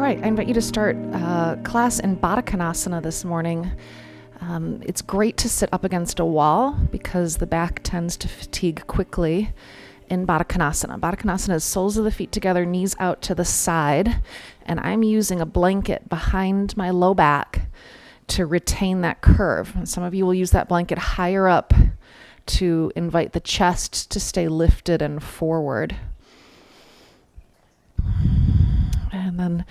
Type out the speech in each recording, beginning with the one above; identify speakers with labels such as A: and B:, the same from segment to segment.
A: right, I invite you to start class in Baddha Konasana this morning. It's great to sit up against a wall because the back tends to fatigue quickly in Baddha Konasana. Baddha Konasana is soles of the feet together, knees out to the side, and I'm using a blanket behind my low back to retain that curve. And some of you will use that blanket higher up to invite the chest to stay lifted and forward. And then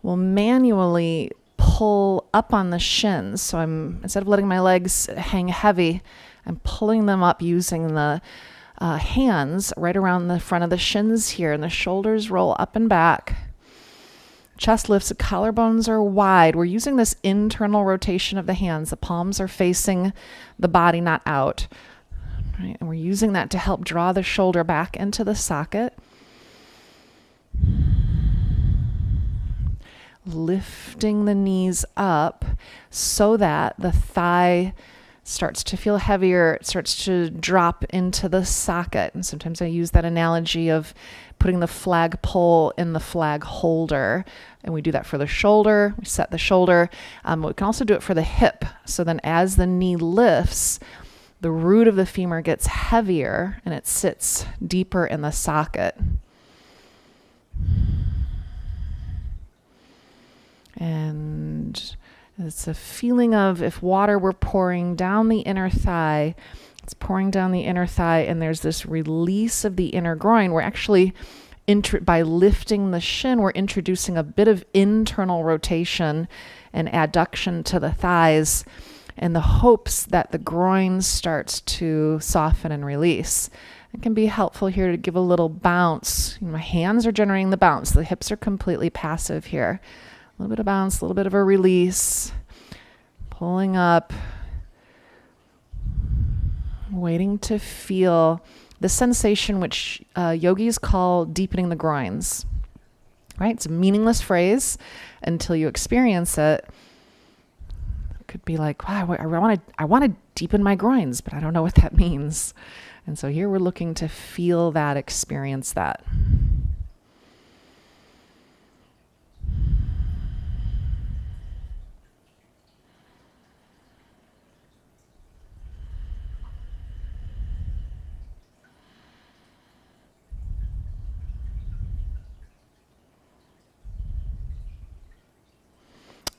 A: we'll manually pull up on the shins. So instead of letting my legs hang heavy, I'm pulling them up using the hands right around the front of the shins here, and the shoulders roll up and back. Chest lifts, the collarbones are wide. We're using this internal rotation of the hands. The palms are facing the body, not out. Right? And we're using that to help draw the shoulder back into the socket. Lifting the knees up so that the thigh starts to feel heavier, it starts to drop into the socket. And sometimes I use that analogy of putting the flagpole in the flag holder. And we do that for the shoulder, we set the shoulder. We can also do it for the hip. So then as the knee lifts, the root of the femur gets heavier and it sits deeper in the socket. And it's a feeling of if water were pouring down the inner thigh, it's pouring down the inner thigh, and there's this release of the inner groin. We're actually, by lifting the shin, we're introducing a bit of internal rotation and adduction to the thighs in the hopes that the groin starts to soften and release. It can be helpful here to give a little bounce. My hands are generating the bounce. The hips are completely passive here. A little bit of bounce, a little bit of a release, pulling up, waiting to feel the sensation which yogis call deepening the groins, right? It's a meaningless phrase until you experience it. It could be like, wow, I want to deepen my groins, but I don't know what that means. And so here we're looking to feel that, experience that.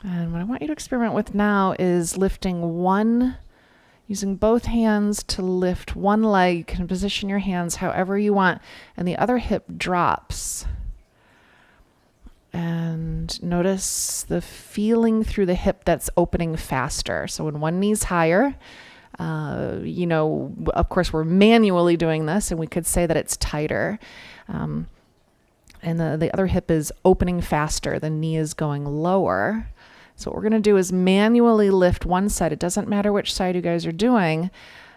A: And what I want you to experiment with now is using both hands to lift one leg. You can position your hands however you want, and the other hip drops. And notice the feeling through the hip that's opening faster. So when one knee's higher, of course we're manually doing this, and we could say that it's tighter. And the other hip is opening faster. The knee is going lower. So what we're going to do is manually lift one side. It doesn't matter which side you guys are doing.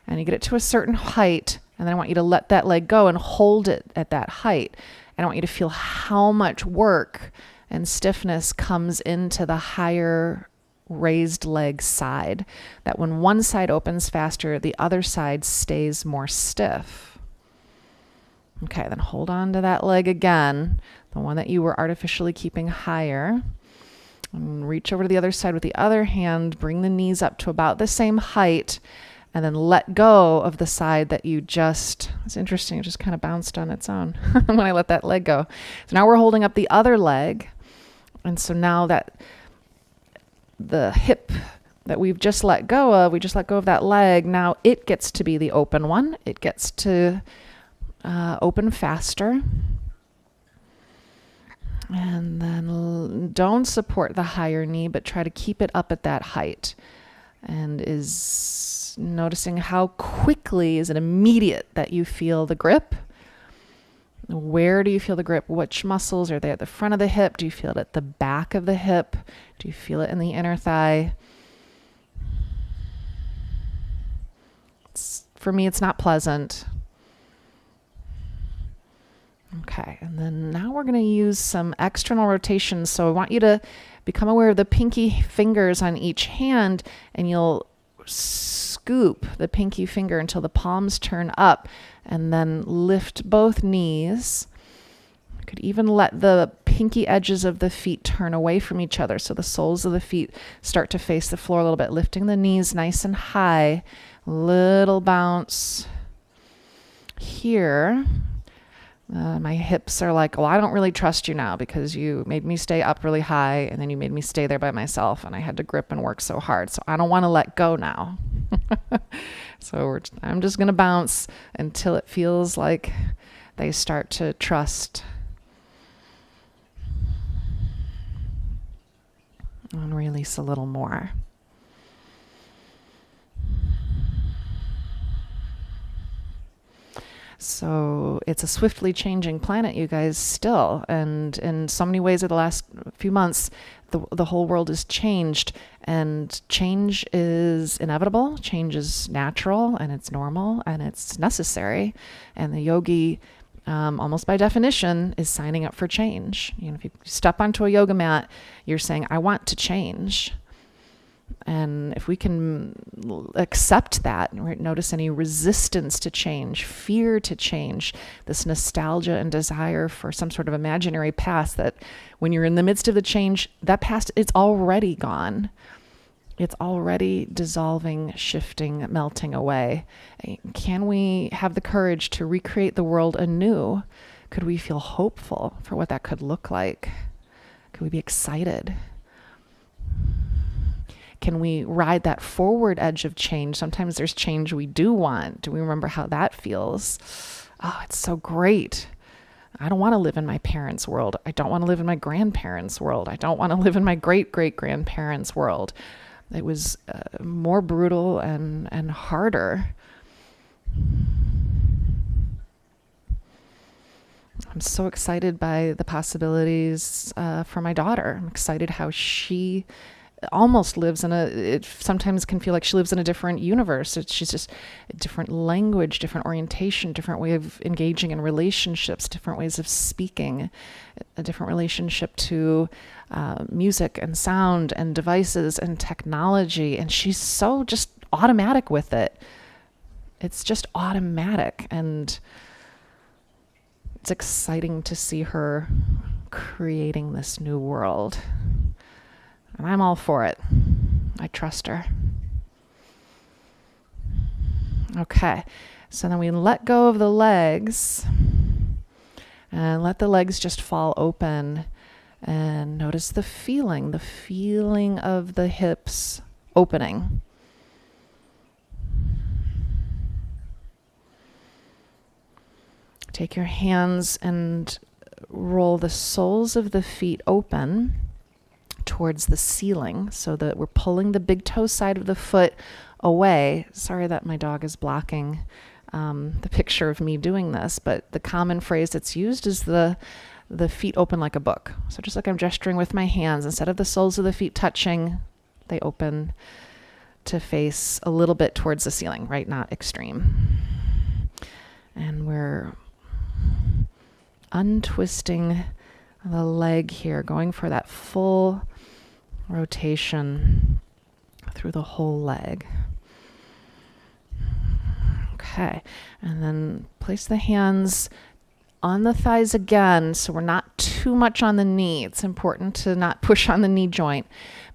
A: And you get it to a certain height. And then I want you to let that leg go and hold it at that height. And I want you to feel how much work and stiffness comes into the higher raised leg side. That when one side opens faster, the other side stays more stiff. Okay, then hold on to that leg again, the one that you were artificially keeping higher. And reach over to the other side with the other hand, bring the knees up to about the same height, and then let go of the side that it's interesting, it just kind of bounced on its own when I let that leg go. So now we're holding up the other leg, and so now that the hip that we've just let go of, we just let go of that leg, now it gets to be the open one. It gets to open faster. And then don't support the higher knee, but try to keep it up at that height. And is noticing how quickly, is it immediate that you feel the grip? Where do you feel the grip? Which muscles are they at the front of the hip? Do you feel it at the back of the hip? Do you feel it in the inner thigh? For me, it's not pleasant. Okay, and then now we're going to use some external rotation. So I want you to become aware of the pinky fingers on each hand, and you'll scoop the pinky finger until the palms turn up, and then lift both knees. You could even let the pinky edges of the feet turn away from each other. So the soles of the feet start to face the floor a little bit, lifting the knees nice and high. Little bounce here. My hips are like, well, I don't really trust you now because you made me stay up really high and then you made me stay there by myself and I had to grip and work so hard. So I don't want to let go now. So I'm just going to bounce until it feels like they start to trust and release a little more. So it's a swiftly changing planet, you guys, still. And in so many ways of the last few months, the whole world has changed. And change is inevitable. Change is natural, and it's normal, and it's necessary. And the yogi, almost by definition, is signing up for change. You know, if you step onto a yoga mat, you're saying, I want to change. And if we can accept that, right, notice any resistance to change, fear to change, this nostalgia and desire for some sort of imaginary past that when you're in the midst of the change, that past, it's already gone. It's already dissolving, shifting, melting away. Can we have the courage to recreate the world anew? Could we feel hopeful for what that could look like? Could we be excited? Can we ride that forward edge of change? Sometimes there's change we do want. Do we remember how that feels? Oh, it's so great. I don't want to live in my parents' world. I don't want to live in my grandparents' world. I don't want to live in my great-great-grandparents' world. It was more brutal and harder. I'm so excited by the possibilities for my daughter. I'm excited how she almost lives in it sometimes can feel like she lives in a different universe. She's just a different language, different orientation, different way of engaging in relationships, different ways of speaking, a different relationship to music and sound and devices and technology. And she's so just automatic with it. It's just automatic. And it's exciting to see her creating this new world. And I'm all for it. I trust her. Okay, so then we let go of the legs and let the legs just fall open and notice the feeling of the hips opening. Take your hands and roll the soles of the feet open towards the ceiling so that we're pulling the big toe side of the foot away. Sorry that my dog is blocking the picture of me doing this, but the common phrase that's used is the feet open like a book. So just like I'm gesturing with my hands, instead of the soles of the feet touching, they open to face a little bit towards the ceiling, right? Not extreme. And we're untwisting the leg here, going for that full rotation through the whole leg. Okay, and then place the hands on the thighs again, so we're not too much on the knee. It's important to not push on the knee joint,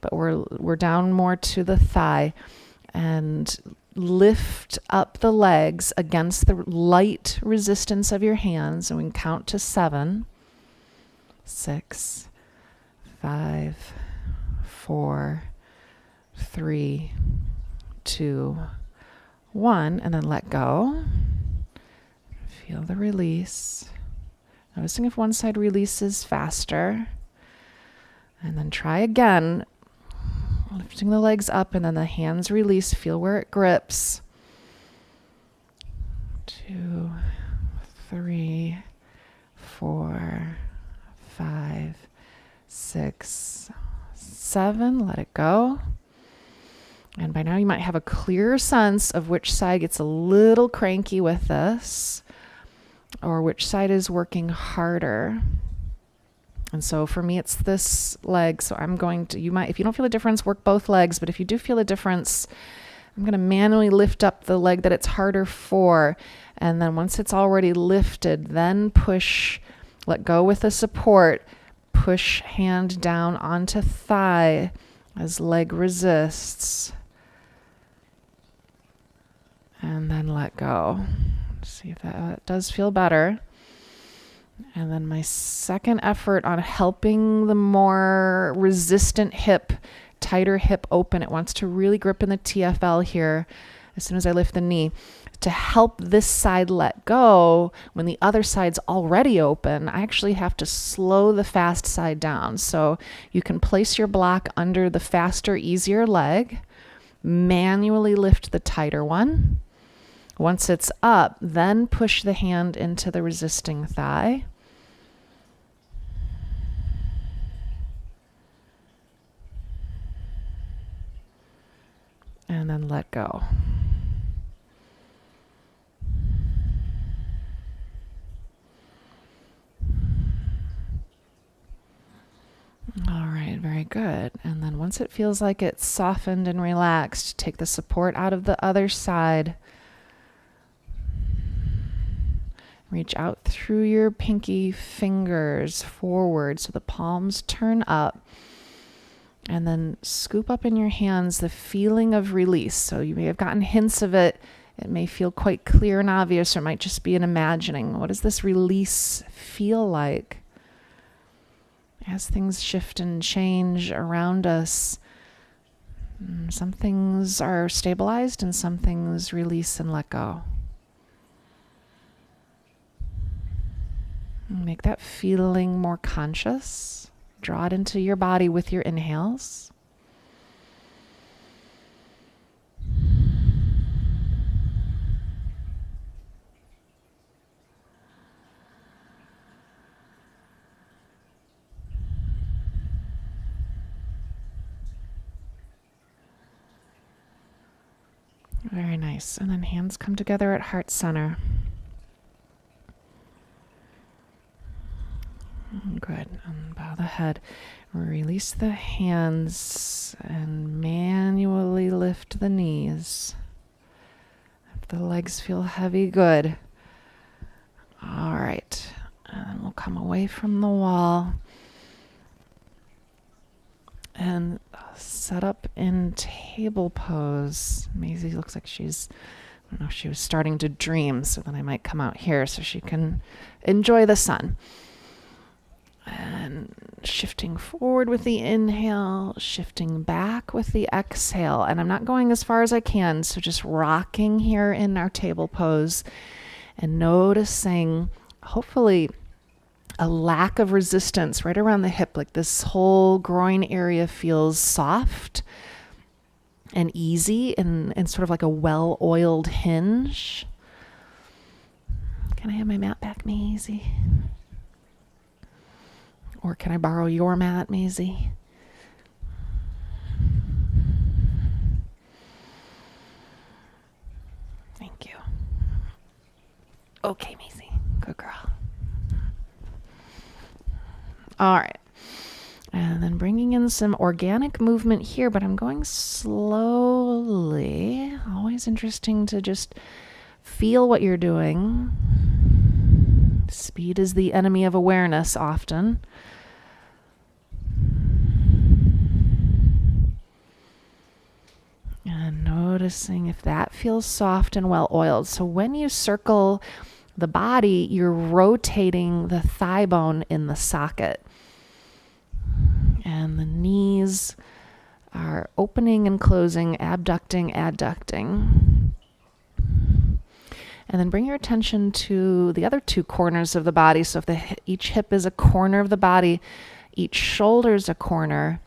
A: but we're down more to the thigh, and lift up the legs against the light resistance of your hands, and we can count to 7, 6, 5, 4, 3, 2, 1, and then let go. Feel the release. Noticing if one side releases faster. And then try again, lifting the legs up and then the hands release. Feel where it grips. 2, 3, 4, 5, 6, 7. Let it go. And by now you might have a clearer sense of which side gets a little cranky with this, or which side is working harder. And so for me, it's this leg. So I'm going to, you might, if you don't feel a difference, work both legs. But if you do feel a difference, I'm going to manually lift up the leg that it's harder for. And then once it's already lifted, then push, let go with the support, Push hand down onto thigh as leg resists. And then let go. See if that does feel better. And then my second effort on helping the more resistant hip, tighter hip open. It wants to really grip in the TFL here as soon as I lift the knee. To help this side let go when the other side's already open, I actually have to slow the fast side down. So you can place your block under the faster, easier leg, manually lift the tighter one. Once it's up, then push the hand into the resisting thigh. And then let go. All right, very good. And then once it feels like it's softened and relaxed, take the support out of the other side. Reach out through your pinky fingers forward so the palms turn up. And then scoop up in your hands the feeling of release. So you may have gotten hints of it. It may feel quite clear and obvious, or it might just be an imagining. What does this release feel like? As things shift and change around us, some things are stabilized and some things release and let go. Make that feeling more conscious. Draw it into your body with your inhales. Very nice. And then hands come together at heart center. Good. And bow the head. Release the hands and manually lift the knees. If the legs feel heavy, good. All right. And we'll come away from the wall and set up in table pose. Maisie looks like I don't know if she was starting to dream, so then I might come out here so she can enjoy the sun. And shifting forward with the inhale, shifting back with the exhale. And I'm not going as far as I can, so just rocking here in our table pose and noticing, hopefully, a lack of resistance right around the hip. Like this whole groin area feels soft and easy and sort of like a well-oiled hinge. Can I have my mat back, Maisie? Or can I borrow your mat, Maisie? Thank you. Okay, Maisie. Good girl. All right. And then bringing in some organic movement here, but I'm going slowly. Always interesting to just feel what you're doing. Speed is the enemy of awareness often. And noticing if that feels soft and well oiled. So when you circle the body, you're rotating the thigh bone in the socket. And the knees are opening and closing, abducting, adducting. And then bring your attention to the other two corners of the body. So if each hip is a corner of the body, each shoulder is a corner,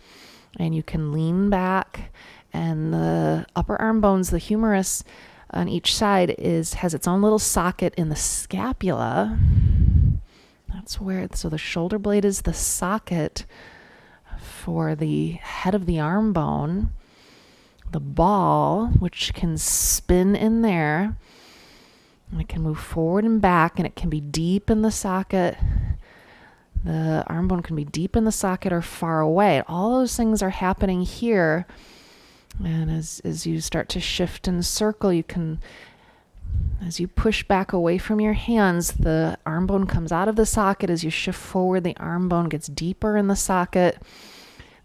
A: and you can lean back. And the upper arm bones, the humerus on each side has its own little socket in the scapula. That's where, so the shoulder blade is the socket for the head of the arm bone. The ball, which can spin in there, and it can move forward and back, and it can be deep in the socket. The arm bone can be deep in the socket or far away. All those things are happening here. And as you start to shift and circle, you can As you push back away from your hands, the arm bone comes out of the socket. As you shift forward, the arm bone gets deeper in the socket.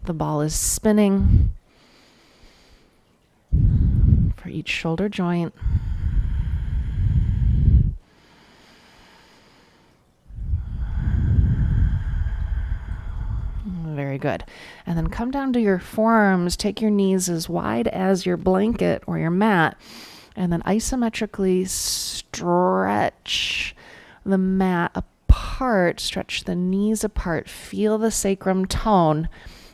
A: The ball is spinning for each shoulder joint. Very good. And then come down to your forearms. Take your knees as wide as your blanket or your mat. And then isometrically stretch the mat apart. Stretch the knees apart. Feel the sacrum tone.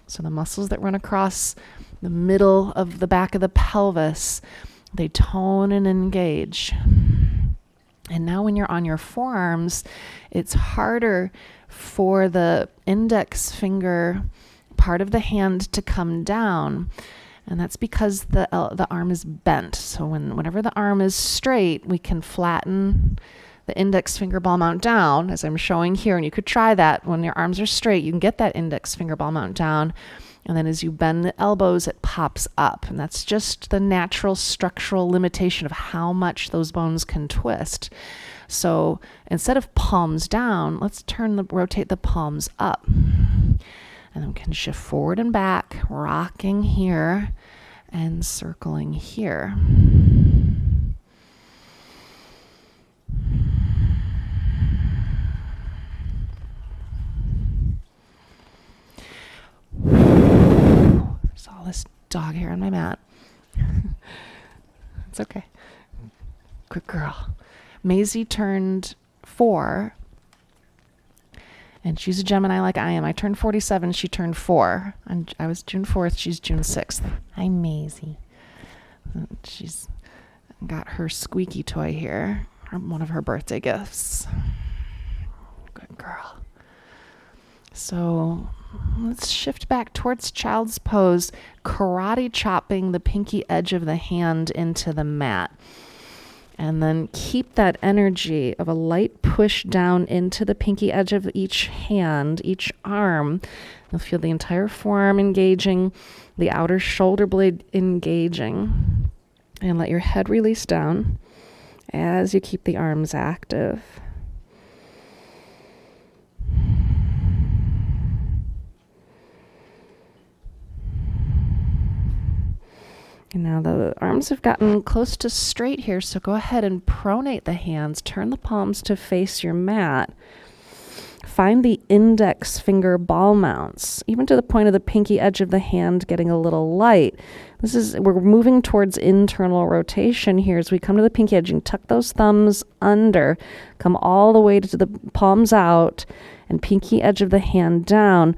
A: So the muscles that run across the middle of the back of the pelvis, they tone and engage. And now when you're on your forearms, it's harder for the index finger part of the hand to come down. And that's because the arm is bent. So whenever the arm is straight, we can flatten the index finger ball mount down, as I'm showing here. And you could try that. When your arms are straight, you can get that index finger ball mount down. And then as you bend the elbows, it pops up. And that's just the natural structural limitation of how much those bones can twist. So instead of palms down, let's rotate the palms up. And then we can shift forward and back, rocking here and circling here. There's all this dog hair on my mat. It's okay. Good girl. Maisie turned 4. And she's a Gemini like I am. I turned 47. She turned 4. And I was June 4th. She's June 6th. Hi, Maisie. She's got her squeaky toy here. One of her birthday gifts. Good girl. So let's shift back towards child's pose. Karate chopping the pinky edge of the hand into the mat. And then keep that energy of a light push down into the pinky edge of each hand, each arm. You'll feel the entire forearm engaging, the outer shoulder blade engaging. And let your head release down as you keep the arms active. And now the arms have gotten close to straight here, so go ahead and pronate the hands. Turn the palms to face your mat. Find the index finger ball mounts, even to the point of the pinky edge of the hand getting a little light. We're moving towards internal rotation here as we come to the pinky edge and tuck those thumbs under. Come all the way to the palms out and pinky edge of the hand down.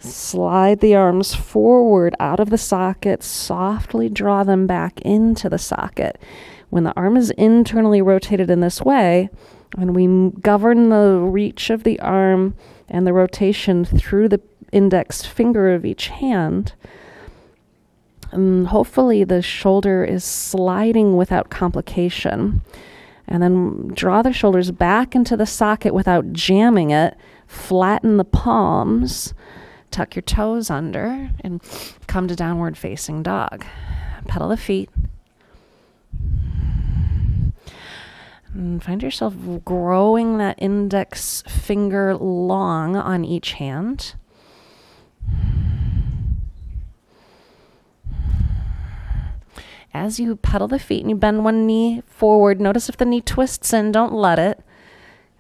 A: Slide the arms forward out of the socket, softly draw them back into the socket. When the arm is internally rotated in this way, and we govern the reach of the arm and the rotation through the index finger of each hand, and hopefully the shoulder is sliding without complication. And then draw the shoulders back into the socket without jamming it. Flatten the palms. Tuck your toes under and come to downward facing dog. Pedal the feet. And find yourself growing that index finger long on each hand. As you pedal the feet and you bend one knee forward, notice if the knee twists in, don't let it.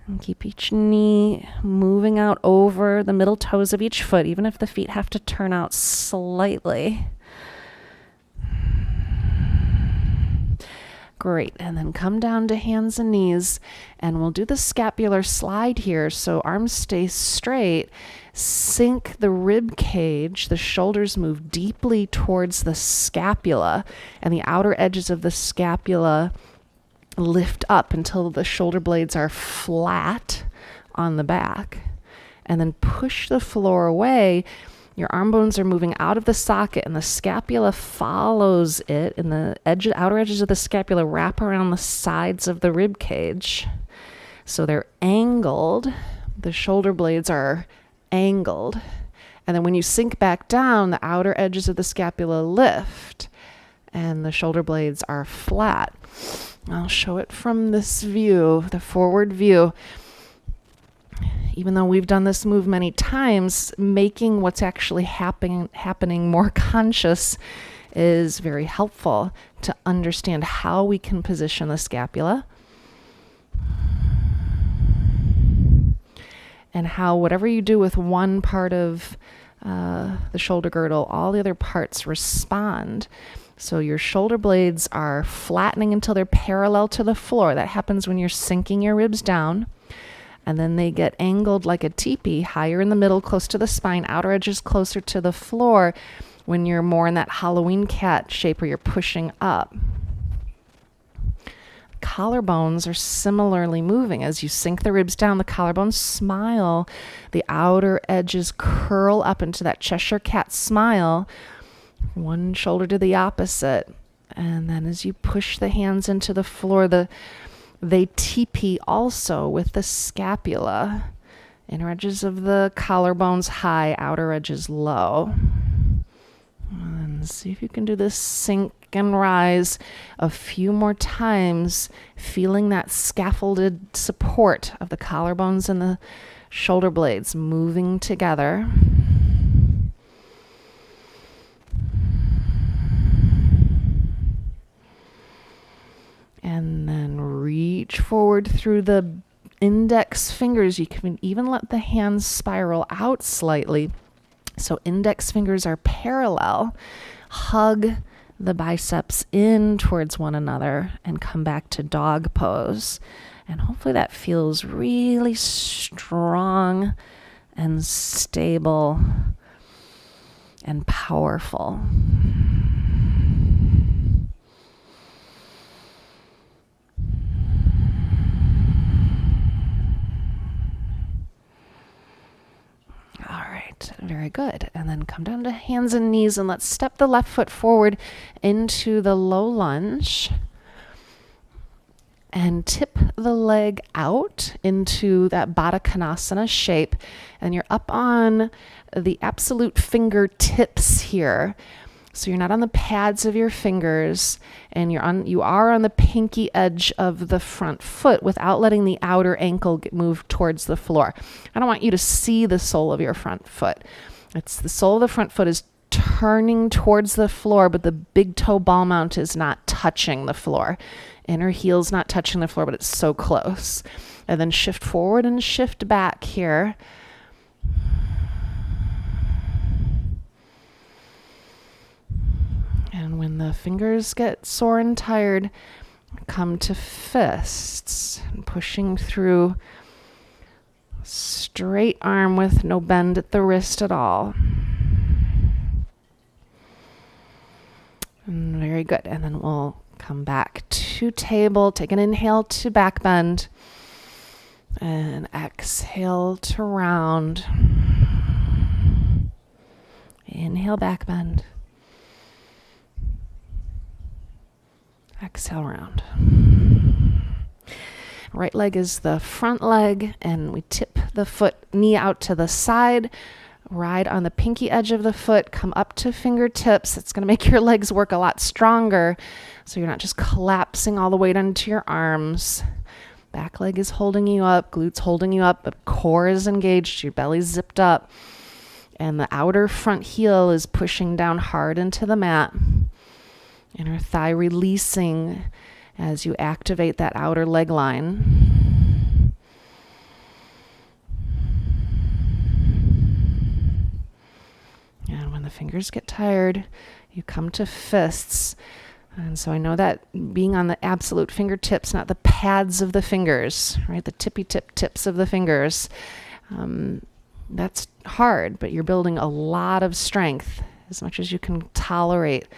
A: And keep each knee moving out over the middle toes of each foot, even if the feet have to turn out slightly. Great. And then come down to hands and knees, and we'll do the scapular slide here. So arms stay straight. Sink the rib cage. The shoulders move deeply towards the scapula, and the outer edges of the scapula lift up until the shoulder blades are flat on the back. And then push the floor away. Your arm bones are moving out of the socket, and the scapula follows it, and the outer edges of the scapula wrap around the sides of the rib cage. So they're angled. The shoulder blades are angled. And then when you sink back down, the outer edges of the scapula lift. and the shoulder blades are flat. I'll show it from this view, the forward view. Even though we've done this move many times, making what's actually happening more conscious is very helpful to understand how we can position the scapula and how whatever you do with one part of the shoulder girdle, all the other parts respond. So your shoulder blades are flattening until they're parallel to the floor. That happens when you're sinking your ribs down. And then they get angled like a teepee, higher in the middle, close to the spine, outer edges closer to the floor when you're more in that Halloween cat shape where you're pushing up. Collarbones are similarly moving. As you sink the ribs down, the collarbones smile. The outer edges curl up into that Cheshire cat smile, one shoulder to the opposite. And then as you push the hands into the floor, they teepee also with the scapula. Inner edges of the collarbones high, outer edges low. And see if you can do this sink and rise a few more times, feeling that scaffolded support of the collarbones and the shoulder blades moving together. And then reach forward through the index fingers. You can even let the hands spiral out slightly. So index fingers are parallel. Hug the biceps in towards one another and come back to dog pose. And hopefully that feels really strong and stable and powerful. All right, very good. And then come down to hands and knees, and let's step the left foot forward into the low lunge and tip the leg out into that Baddha Konasana shape. And you're up on the absolute fingertips here. So you're not on the pads of your fingers, and you are on the pinky edge of the front foot without letting the outer ankle move towards the floor. I don't want you to see the sole of your front foot. It's the sole of the front foot is turning towards the floor, but the big toe ball mount is not touching the floor. Inner heel's not touching the floor, but it's so close. And then shift forward and shift back here. And when the fingers get sore and tired, come to fists, and pushing through straight arm with no bend at the wrist at all. And very good. And then we'll come back to table, take an inhale to back bend, and exhale to round. Inhale, back bend. Exhale, round. Right leg is the front leg, and we tip the foot, knee out to the side, ride on the pinky edge of the foot, come up to fingertips. It's going to make your legs work a lot stronger, so you're not just collapsing all the weight onto your arms. Back leg is holding you up, glutes holding you up, but core is engaged, your belly's zipped up, and the outer front heel is pushing down hard into the mat. Inner thigh releasing as you activate that outer leg line. And when the fingers get tired, you come to fists. And so I know that being on the absolute fingertips, not the pads of the fingers, right? The tippy tips of the fingers. That's hard, but you're building a lot of strength as much as you can tolerate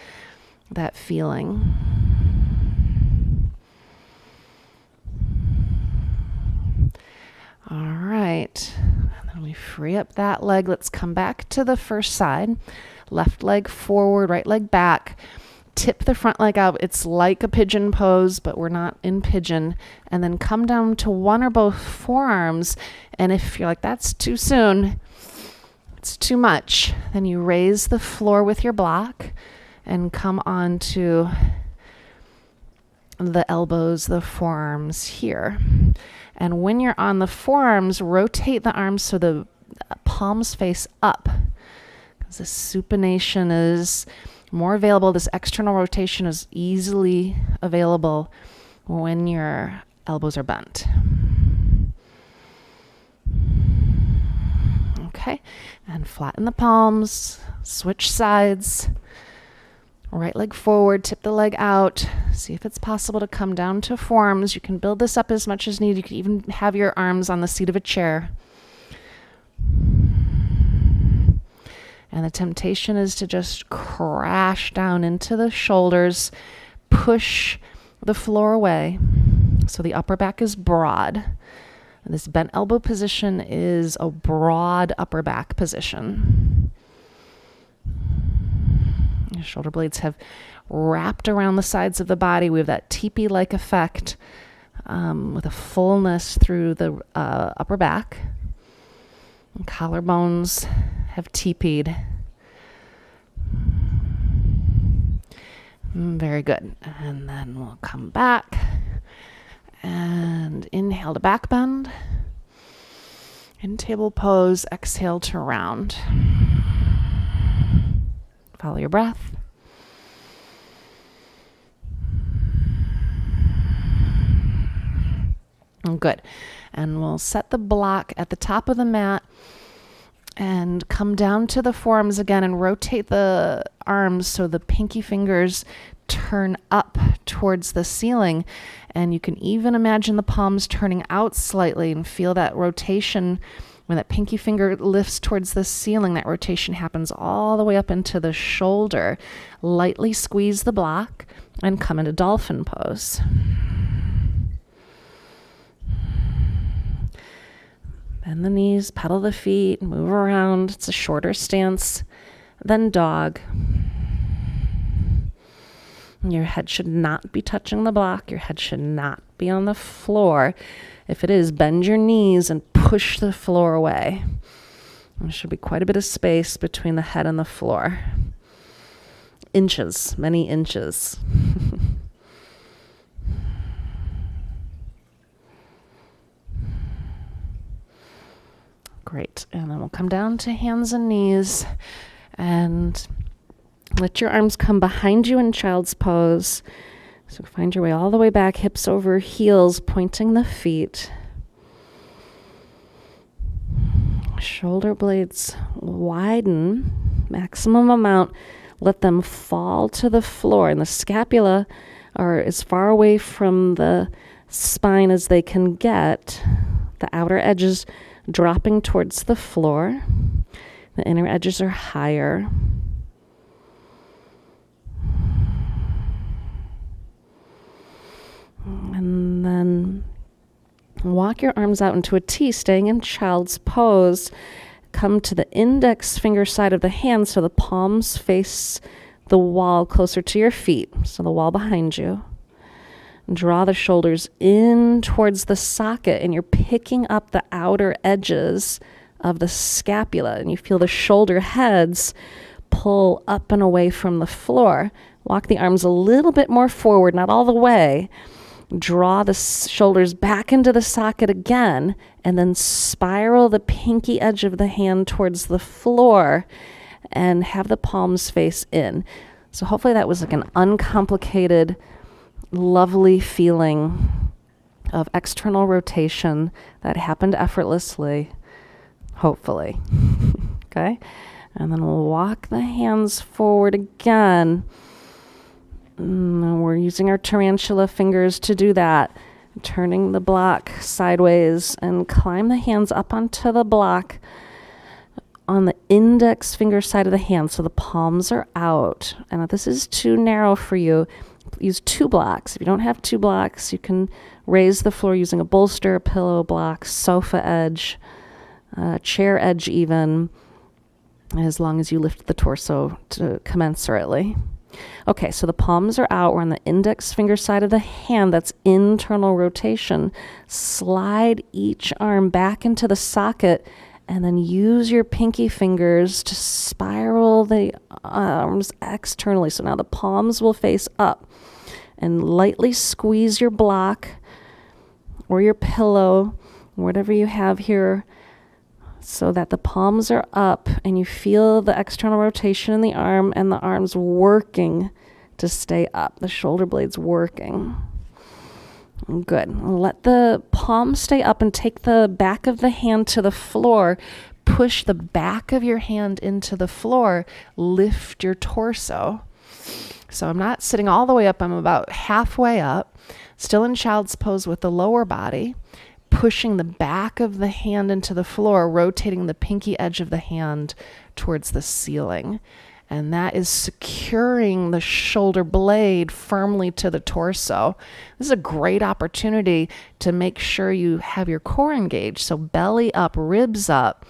A: that feeling. All right. And then we free up that leg. Let's come back to the first side. Left leg forward, right leg back. Tip the front leg out. It's like a pigeon pose, but we're not in pigeon. And then come down to one or both forearms. And if you're like, that's too soon, it's too much, then you raise the floor with your block. and come on to the elbows, the forearms here. And when you're on the forearms, rotate the arms so the palms face up. Because the supination is more available. This external rotation is easily available when your elbows are bent. Okay, and flatten the palms, switch sides, right leg forward, tip the leg out. See if it's possible to come down to forearms. You can build this up as much as needed. You can even have your arms on the seat of a chair. And the temptation is to just crash down into the shoulders, push the floor away so the upper back is broad. And this bent elbow position is a broad upper back position. Your shoulder blades have wrapped around the sides of the body. We have that teepee-like effect with a fullness through the upper back. And collarbones have teepeed. Very good. And then we'll come back and inhale to back bend. In table pose, exhale to round. Follow your breath. Good. And we'll set the block at the top of the mat and come down to the forearms again and rotate the arms so the pinky fingers turn up towards the ceiling. And you can even imagine the palms turning out slightly and feel that rotation. When that pinky finger lifts towards the ceiling, that rotation happens all the way up into the shoulder. Lightly squeeze the block and come into dolphin pose. Bend the knees, pedal the feet, move around. It's a shorter stance than dog. Your head should not be touching the block. Your head should not be on the floor. If it is, bend your knees and push the floor away. There should be quite a bit of space between the head and the floor. Inches, many inches. Great. And then we'll come down to hands and knees and let your arms come behind you in child's pose. So find your way all the way back, hips over heels, pointing the feet. Shoulder blades widen, maximum amount. Let them fall to the floor. And the scapula are as far away from the spine as they can get. The outer edges dropping towards the floor. The inner edges are higher. And then walk your arms out into a T, staying in child's pose. Come to the index finger side of the hand so the palms face the wall closer to your feet, so the wall behind you. Draw the shoulders in towards the socket, and you're picking up the outer edges of the scapula, and you feel the shoulder heads pull up and away from the floor. Walk the arms a little bit more forward, not all the way. Draw the shoulders back into the socket again, and then spiral the pinky edge of the hand towards the floor and have the palms face in. So hopefully that was like an uncomplicated, lovely feeling of external rotation that happened effortlessly, hopefully. Okay? And then we'll walk the hands forward again. We're using our tarantula fingers to do that. Turning the block sideways and climb the hands up onto the block on the index finger side of the hand so the palms are out. And if this is too narrow for you, use 2 blocks. If you don't have 2 blocks, you can raise the floor using a bolster, a pillow block, sofa edge, chair edge even, as long as you lift the torso commensurately. Okay, so the palms are out. We're on the index finger side of the hand. That's internal rotation. Slide each arm back into the socket
B: And then use your pinky fingers to spiral the arms externally. So now the palms will face up. And lightly squeeze your block or your pillow, whatever you have here, so that the palms are up and you feel the external rotation in the arm and the arms working to stay up, the shoulder blades working. Good. Let the palms stay up and take the back of the hand to the floor. Push the back of your hand into the floor. Lift your torso. So I'm not sitting all the way up. I'm about halfway up, still in child's pose with the lower body, pushing the back of the hand into the floor, rotating the pinky edge of the hand towards the ceiling. And that is securing the shoulder blade firmly to the torso. This is a great opportunity to make sure you have your core engaged. So belly up, ribs up,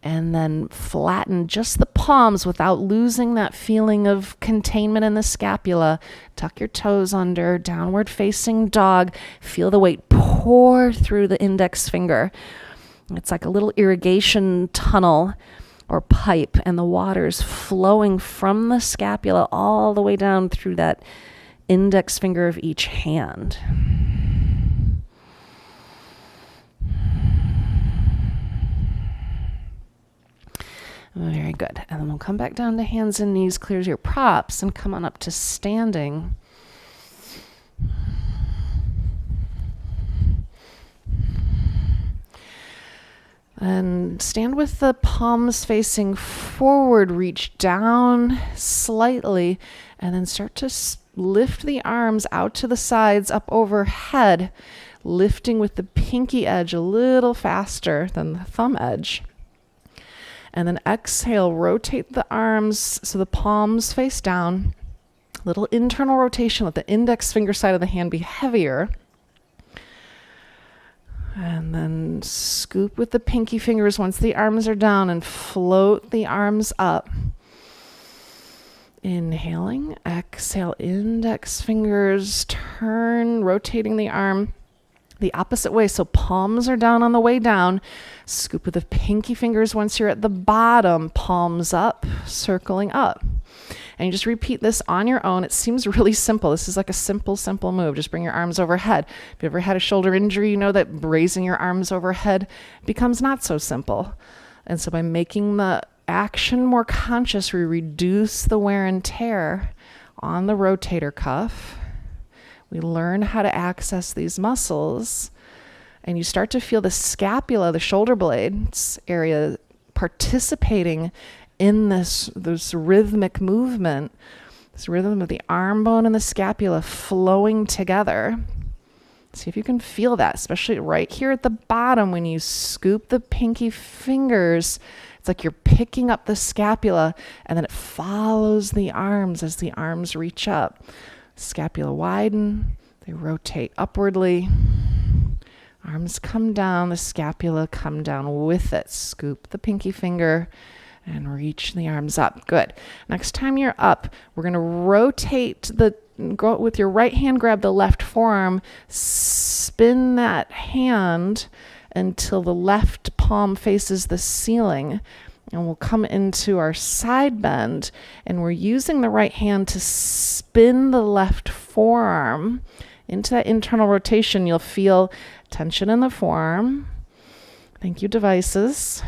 B: and then flatten just the palms without losing that feeling of containment in the scapula. Tuck your toes under, downward facing dog. Feel the weight pour through the index finger. It's like a little irrigation tunnel or pipe, and the water's flowing from the scapula all the way down through that index finger of each hand. Very good. And then we'll come back down to hands and knees, clears your props, and come on up to standing. And stand with the palms facing forward, reach down slightly, and then start to lift the arms out to the sides, up overhead, lifting with the pinky edge a little faster than the thumb edge. And then exhale, rotate the arms so the palms face down. Little internal rotation, let the index finger side of the hand be heavier. And then scoop with the pinky fingers once the arms are down and float the arms up. Inhaling, exhale, index fingers, turn, rotating the arm the opposite way. So palms are down on the way down. Scoop with the pinky fingers once you're at the bottom, palms up, circling up. And you just repeat this on your own. It seems really simple. This is like a simple move. Just bring your arms overhead. If you've ever had a shoulder injury, you know that raising your arms overhead becomes not so simple. And so by making the action more conscious, we reduce the wear and tear on the rotator cuff. We learn how to access these muscles, and you start to feel the scapula, the shoulder blades area, participating in this rhythmic movement, this rhythm of the arm bone and the scapula flowing together. See if you can feel that, especially right here at the bottom when you scoop the pinky fingers. It's like you're picking up the scapula, and then it follows the arms as the arms reach up. Scapula widen, they rotate upwardly. Arms come down, the scapula come down with it. Scoop the pinky finger and reach the arms up. Good. Next time you're up, we're going to rotate go with your right hand, grab the left forearm, spin that hand until the left palm faces the ceiling. And we'll come into our side bend, and we're using the right hand to spin the left forearm into that internal rotation. You'll feel tension in the forearm. Thank you, devices.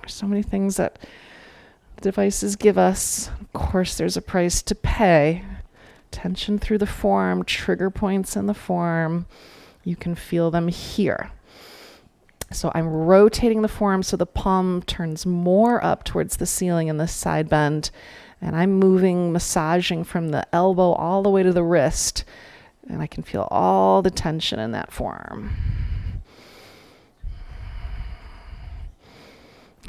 B: There's so many things that devices give us. Of course, there's a price to pay. Tension through the forearm, trigger points in the forearm. You can feel them here. So I'm rotating the forearm so the palm turns more up towards the ceiling in the side bend. And I'm massaging from the elbow all the way to the wrist. And I can feel all the tension in that forearm.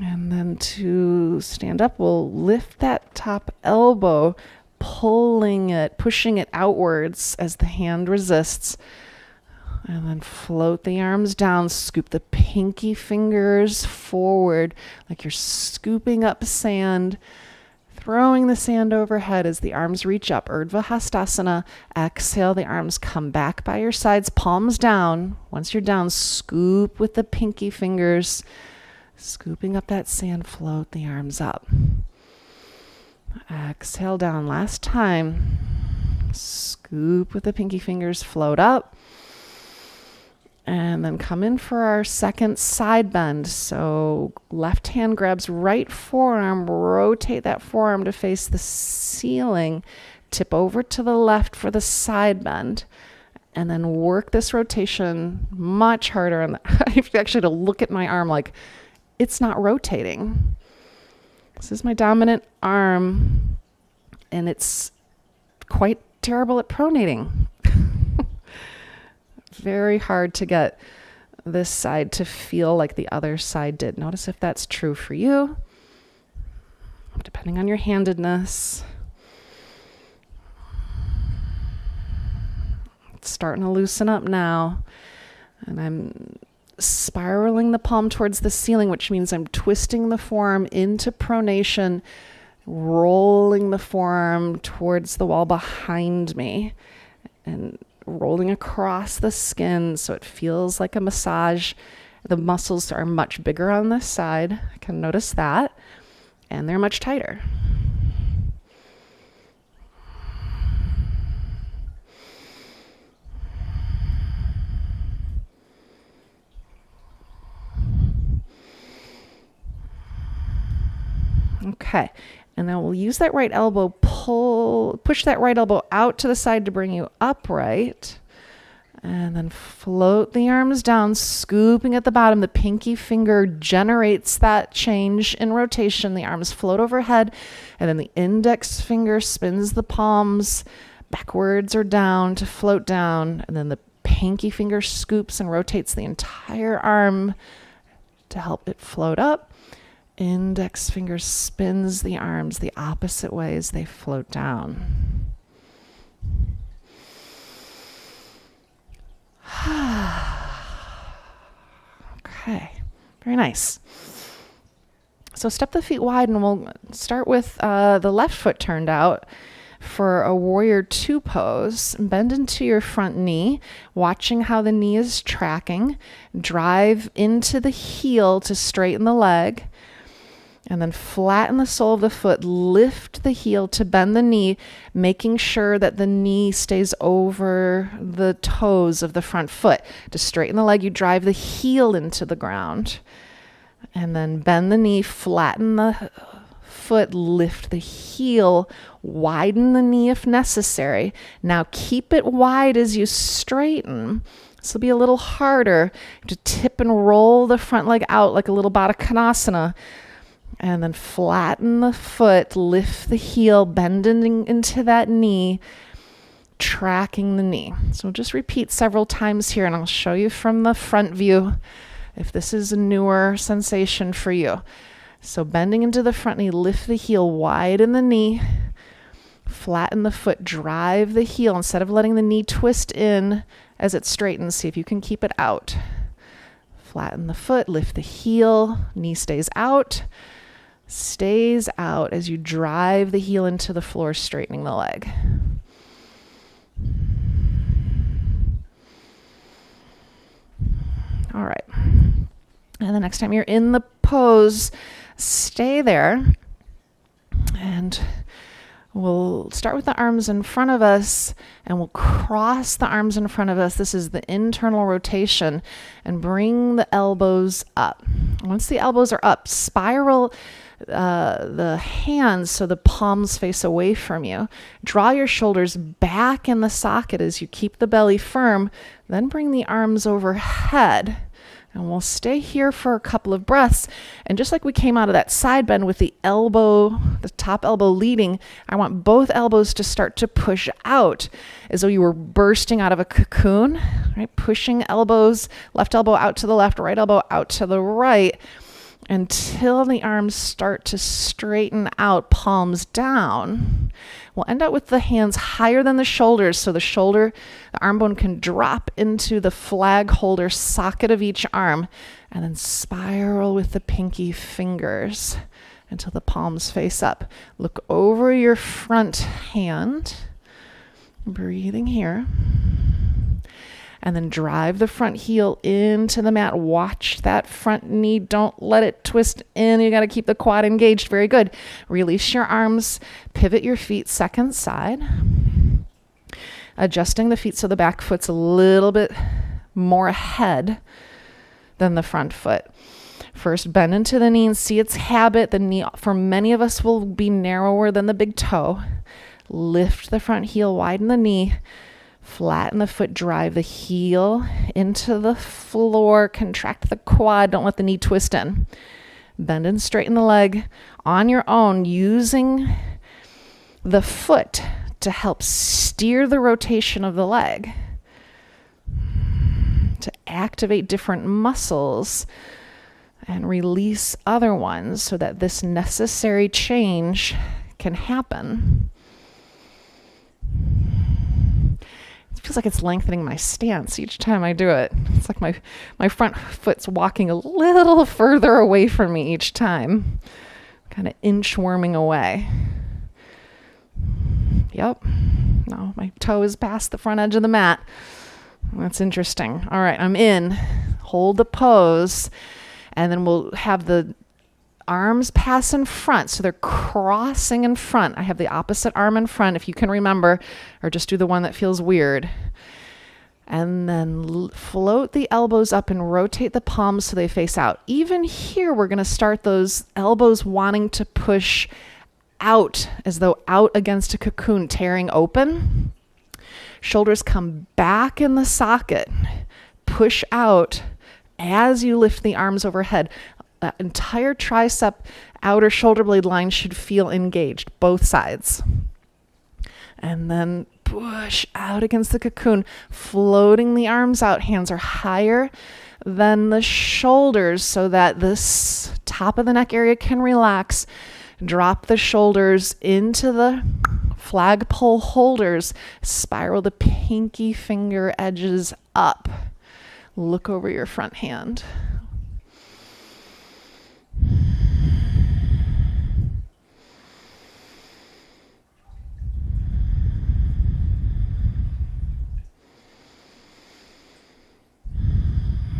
B: And then to stand up, we'll lift that top elbow, pushing it outwards as the hand resists. And then float the arms down, scoop the pinky fingers forward like you're scooping up sand. throwing the sand overhead as the arms reach up. Urdhva Hastasana. Exhale, the arms come back by your sides, palms down. Once you're down, scoop with the pinky fingers. Scooping up that sand, float the arms up. Exhale down. Last time. Scoop with the pinky fingers, float up. And then come in for our second side bend. So left hand grabs right forearm, rotate that forearm to face the ceiling, tip over to the left for the side bend, and then work this rotation much harder. And I have actually to look at my arm like it's not rotating. This is my dominant arm, and it's quite terrible at pronating. Very hard to get this side to feel like the other side did. Notice if that's true for you, depending on your handedness. It's starting to loosen up now. And I'm spiraling the palm towards the ceiling, which means I'm twisting the forearm into pronation, rolling the forearm towards the wall behind me, and rolling across the skin so it feels like a massage. The muscles are much bigger on this side. I can notice that. And they're much tighter. Okay. And then we'll use that right elbow, push that right elbow out to the side to bring you upright. And then float the arms down, scooping at the bottom. The pinky finger generates that change in rotation. The arms float overhead. And then the index finger spins the palms backwards or down to float down. And then the pinky finger scoops and rotates the entire arm to help it float up. Index finger spins the arms the opposite way as they float down. Okay, very nice. So step the feet wide, and we'll start with the left foot turned out for a warrior two pose. Bend into your front knee, watching how the knee is tracking. Drive into the heel to straighten the leg. And then flatten the sole of the foot, lift the heel to bend the knee, making sure that the knee stays over the toes of the front foot. To straighten the leg, you drive the heel into the ground. And then bend the knee, flatten the foot, lift the heel, widen the knee if necessary. Now keep it wide as you straighten. This will be a little harder to tip and roll the front leg out like a little Baddha Konasana. And then flatten the foot, lift the heel, bending into that knee, tracking the knee. So just repeat several times here, and I'll show you from the front view if this is a newer sensation for you. So bending into the front knee, lift the heel, widen the knee, flatten the foot, drive the heel. Instead of letting the knee twist in as it straightens, see if you can keep it out. Flatten the foot, lift the heel, knee stays out as you drive the heel into the floor, straightening the leg. All right. And the next time you're in the pose, stay there. And we'll start with the arms in front of us, and we'll cross the arms in front of us. This is the internal rotation, and bring the elbows up. Once the elbows are up, spiral the hands so the palms face away from you. Draw your shoulders back in the socket as you keep the belly firm. Then bring the arms overhead. And we'll stay here for a couple of breaths. And just like we came out of that side bend with the elbow, the top elbow leading, I want both elbows to start to push out as though you were bursting out of a cocoon, right? Pushing elbows, left elbow out to the left, right elbow out to the right, until the arms start to straighten out, palms down. We'll end up with the hands higher than the shoulders, so the arm bone can drop into the flag holder socket of each arm, and then spiral with the pinky fingers until the palms face up. Look over your front hand, breathing here. And then drive the front heel into the mat. Watch that front knee. Don't let it twist in. You got to keep the quad engaged. Very good. Release your arms. Pivot your feet second side. Adjusting the feet so the back foot's a little bit more ahead than the front foot. First, bend into the knee and see its habit. The knee, for many of us, will be narrower than the big toe. Lift the front heel, widen the knee. Flatten the foot, drive the heel into the floor, contract the quad, don't let the knee twist in. Bend and straighten the leg on your own, using the foot to help steer the rotation of the leg, to activate different muscles and release other ones so that this necessary change can happen. Feels like it's lengthening my stance each time I do it. It's like my front foot's walking a little further away from me each time. Kind of inchworming away. Yep. No, my toe is past the front edge of the mat. That's interesting. All right, I'm in. Hold the pose. And then we'll have the arms pass in front, so they're crossing in front. I have the opposite arm in front, if you can remember, or just do the one that feels weird. And then float the elbows up and rotate the palms so they face out. Even here, we're going to start those elbows wanting to push out, as though out against a cocoon, tearing open. Shoulders come back in the socket. Push out as you lift the arms overhead. That entire tricep, outer shoulder blade line should feel engaged, both sides. And then push out against the cocoon, floating the arms out. Hands are higher than the shoulders so that this top of the neck area can relax. Drop the shoulders into the flagpole holders. Spiral the pinky finger edges up. Look over your front hand.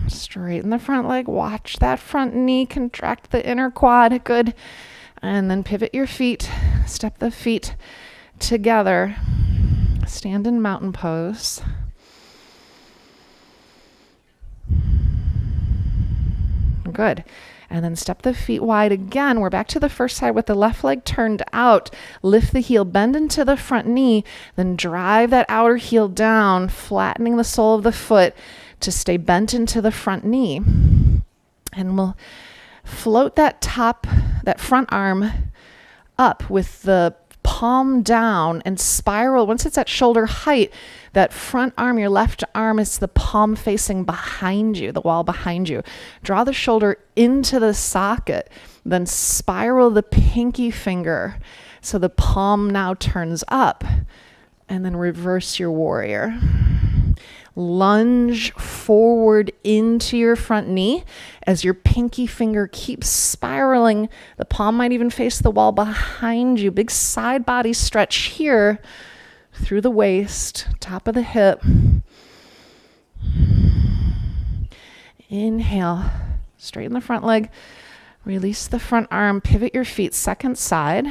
B: Straighten the front leg. Watch that front knee. Contract the inner quad. Good. And then pivot your feet. Step the feet together. Stand in mountain pose. Good. And then step the feet wide again. We're back to the first side with the left leg turned out. Lift the heel, bend into the front knee, then drive that outer heel down, flattening the sole of the foot to stay bent into the front knee. And we'll float that front arm up with the palm down and spiral. Once it's at shoulder height, that front arm, your left arm, is the palm facing behind you, the wall behind you. Draw the shoulder into the socket, then spiral the pinky finger so the palm now turns up, and then reverse your warrior. Lunge forward into your front knee as your pinky finger keeps spiraling. The palm might even face the wall behind you. Big side body stretch here through the waist, top of the hip. Inhale, straighten the front leg, release the front arm, pivot your feet second side.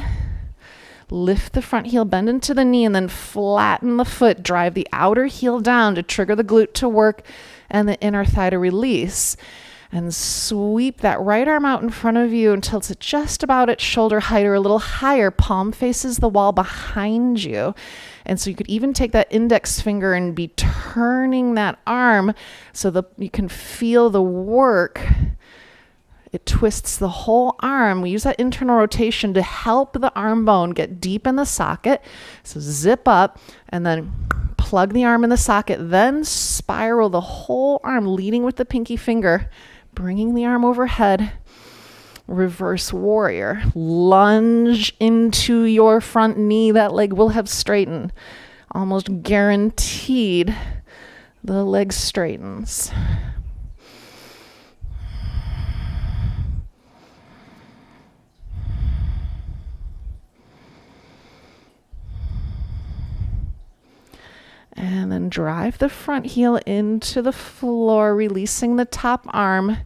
B: Lift the front heel, bend into the knee, and then flatten the foot. Drive the outer heel down to trigger the glute to work and the inner thigh to release. And sweep that right arm out in front of you until it's just about at shoulder height or a little higher. Palm faces the wall behind you. And so you could even take that index finger and be turning that arm so that you can feel the work. It twists the whole arm. We use that internal rotation to help the arm bone get deep in the socket. So zip up and then plug the arm in the socket. Then spiral the whole arm, leading with the pinky finger, bringing the arm overhead. Reverse warrior. Lunge into your front knee. That leg will have straightened. Almost guaranteed the leg straightens. And then drive the front heel into the floor, releasing the top arm.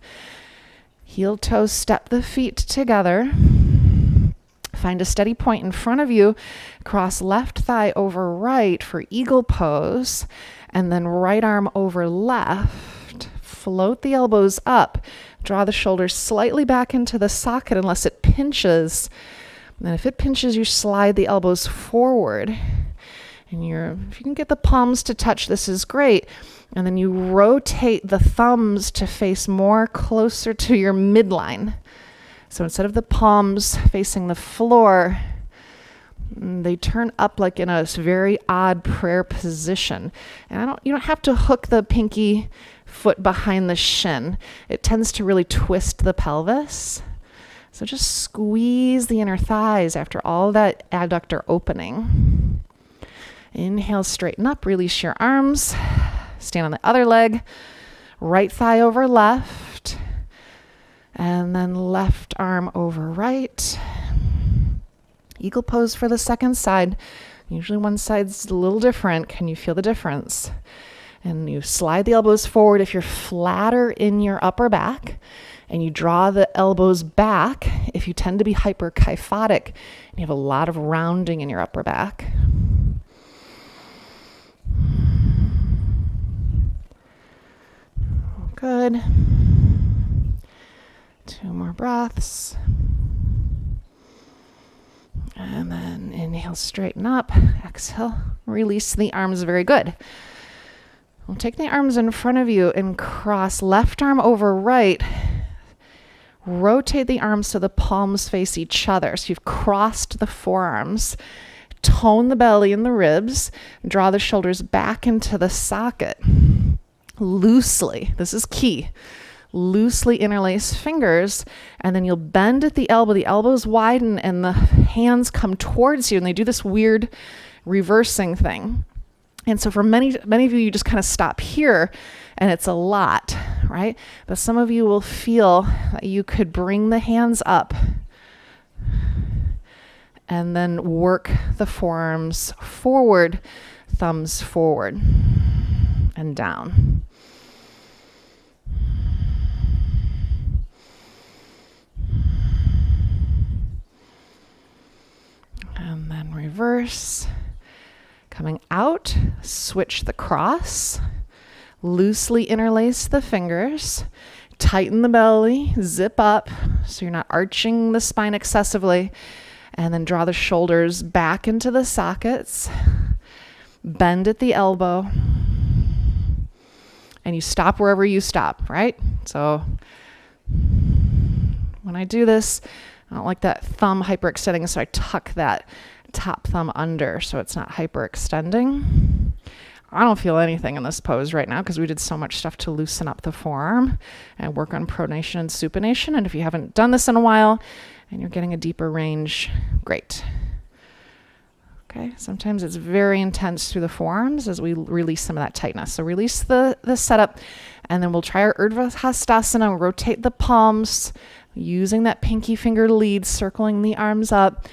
B: Heel toes step the feet together. Find a steady point in front of you. Cross left thigh over right for eagle pose. And then right arm over left. Float the elbows up. Draw the shoulders slightly back into the socket unless it pinches. And then if it pinches, you slide the elbows forward. And if you can get the palms to touch, this is great. And then you rotate the thumbs to face more closer to your midline. So instead of the palms facing the floor, they turn up like in a very odd prayer position. And you don't have to hook the pinky foot behind the shin. It tends to really twist the pelvis. So just squeeze the inner thighs after all that adductor opening. Inhale, straighten up, release your arms. Stand on the other leg. Right thigh over left. And then left arm over right. Eagle pose for the second side. Usually one side's a little different. Can you feel the difference? And you slide the elbows forward if you're flatter in your upper back. And you draw the elbows back if you tend to be hyperkyphotic and you have a lot of rounding in your upper back. Good. 2 more breaths. And then inhale, straighten up. Exhale, release the arms. Very good. We'll take the arms in front of you and cross left arm over right. Rotate the arms so the palms face each other. So you've crossed the forearms. Tone the belly and the ribs. Draw the shoulders back into the socket. Loosely, this is key. Loosely interlace fingers, and then you'll bend at the elbow. The elbows widen and the hands come towards you, and they do this weird reversing thing. And so for many of you, you just kind of stop here, and it's a lot, right? But some of you will feel that you could bring the hands up and then work the forearms forward, thumbs forward and down. And then reverse. Coming out, switch the cross. Loosely interlace the fingers. Tighten the belly, zip up so you're not arching the spine excessively. And then draw the shoulders back into the sockets. Bend at the elbow. And you stop wherever you stop, right? So when I do this, I don't like that thumb hyperextending, so I tuck that top thumb under so it's not hyperextending. I don't feel anything in this pose right now because we did so much stuff to loosen up the forearm and work on pronation and supination. And if you haven't done this in a while and you're getting a deeper range, great. Okay, sometimes it's very intense through the forearms as we release some of that tightness. So release the setup, and then we'll try our Urdhva Hastasana. Rotate the palms, using that pinky finger lead, circling the arms up.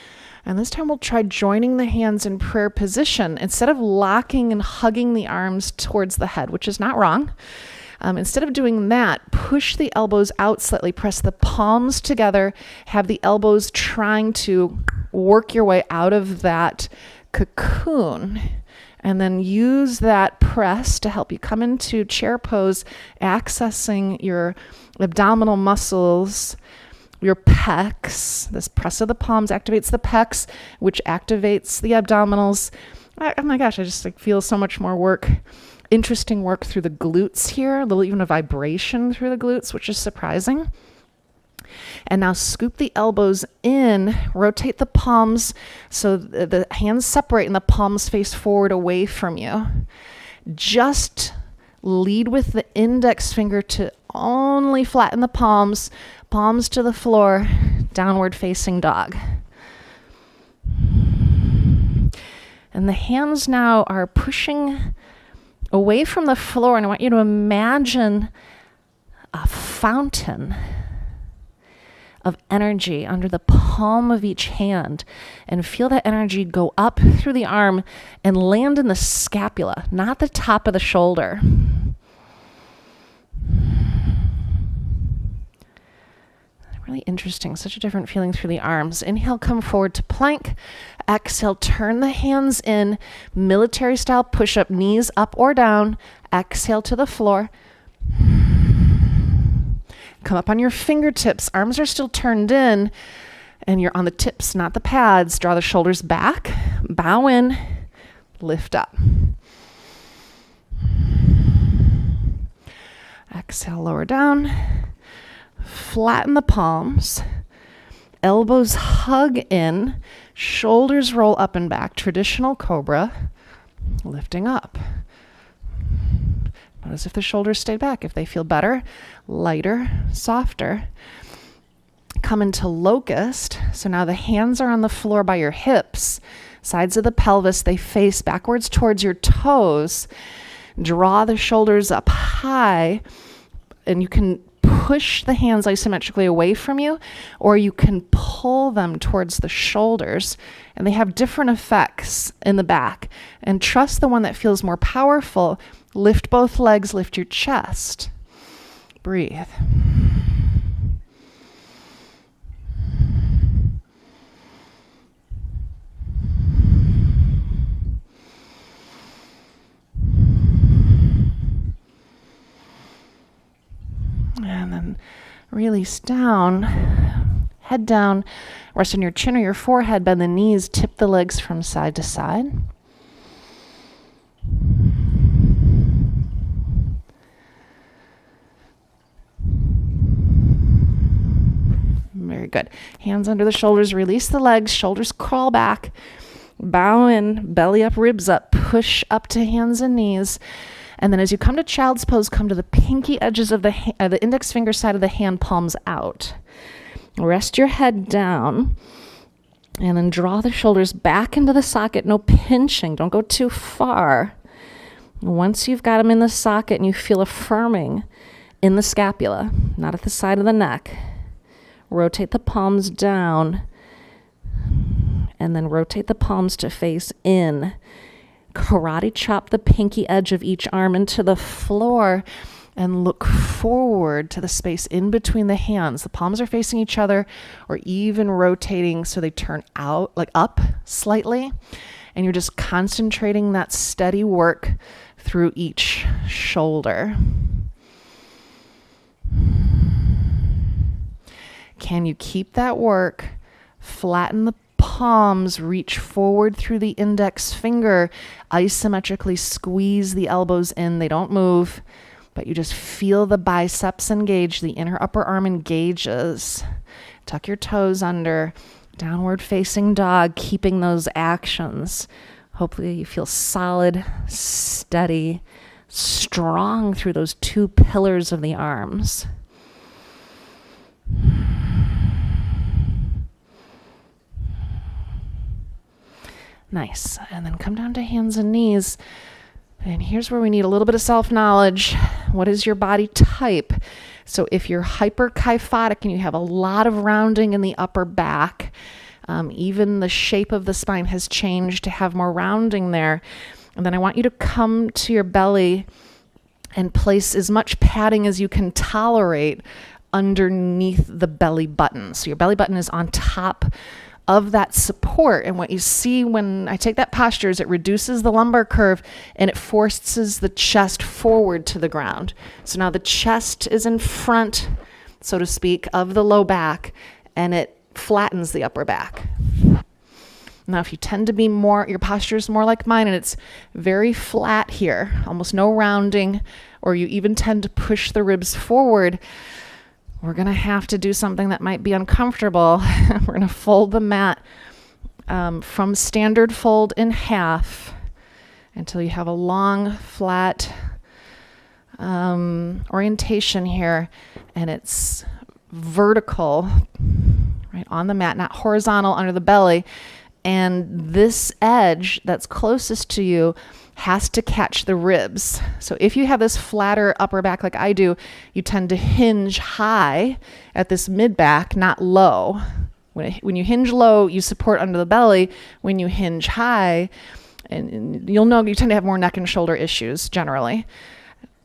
B: And this time we'll try joining the hands in prayer position. Instead of locking and hugging the arms towards the head, which is not wrong, instead of doing that, push the elbows out slightly, press the palms together, have the elbows trying to work your way out of that cocoon. And then use that press to help you come into chair pose, accessing your abdominal muscles, your pecs. This press of the palms activates the pecs, which activates the abdominals. Oh my gosh, I just feel so much more work, interesting work through the glutes here, a little even a vibration through the glutes, which is surprising. And now scoop the elbows in, rotate the palms so the hands separate and the palms face forward away from you. Just lead with the index finger to only flatten the palms, palms to the floor, downward facing dog. And the hands now are pushing away from the floor, and I want you to imagine a fountain of energy under the palm of each hand, and feel that energy go up through the arm and land in the scapula, not the top of the shoulder. Really interesting. Such a different feeling through the arms. Inhale, come forward to plank. Exhale, turn the hands in. Military style push-up, knees up or down. Exhale to the floor. Come up on your fingertips. Arms are still turned in, and you're on the tips, not the pads. Draw the shoulders back. Bow in. Lift up. Exhale, lower down. Flatten the palms, elbows hug in, shoulders roll up and back, traditional cobra, lifting up. Notice if the shoulders stay back, if they feel better, lighter, softer. Come into locust. So now the hands are on the floor by your hips, sides of the pelvis, they face backwards towards your toes. Draw the shoulders up high, and you can push the hands isometrically away from you, or you can pull them towards the shoulders, and they have different effects in the back. And trust the one that feels more powerful. Lift both legs, lift your chest. Breathe. And then release down, head down, rest on your chin or your forehead, bend the knees, tip the legs from side to side. Very good. Hands under the shoulders, release the legs, shoulders crawl back, bow in, belly up, ribs up, push up to hands and knees. And then as you come to child's pose, come to the pinky edges of the index finger side of the hand, palms out. Rest your head down, and then draw the shoulders back into the socket. No pinching. Don't go too far. Once you've got them in the socket and you feel affirming in the scapula, not at the side of the neck, rotate the palms down, and then rotate the palms to face in. Karate chop the pinky edge of each arm into the floor and look forward to the space in between the hands. The palms are facing each other, or even rotating so they turn out, like up slightly. And you're just concentrating that steady work through each shoulder. Can you keep that work? Flatten the palms, reach forward through the index finger, isometrically squeeze the elbows in. They don't move, but you just feel the biceps engage, the inner upper arm engages. Tuck your toes under, downward facing dog, keeping those actions. Hopefully you feel solid, steady, strong through those two pillars of the arms. Nice. And then come down to hands and knees. And here's where we need a little bit of self-knowledge. What is your body type? So if you're hyperkyphotic and you have a lot of rounding in the upper back, even the shape of the spine has changed to have more rounding there. And then I want you to come to your belly and place as much padding as you can tolerate underneath the belly button. So your belly button is on top of that support. And what you see when I take that posture is it reduces the lumbar curve and it forces the chest forward to the ground. So now the chest is in front, so to speak, of the low back, and it flattens the upper back. Now, if you tend to be more, your posture is more like mine and it's very flat here, almost no rounding, or you even tend to push the ribs forward, we're going to have to do something that might be uncomfortable. We're going to fold the mat from standard fold in half until you have a long, flat orientation here, and it's vertical, right on the mat, not horizontal under the belly. And this edge that's closest to you
A: has to catch the ribs. So if you have this flatter upper back like I do, you tend to hinge high at this mid back, not low. When you hinge low, you support under the belly. When you hinge high, and you'll know you tend to have more neck and shoulder issues generally.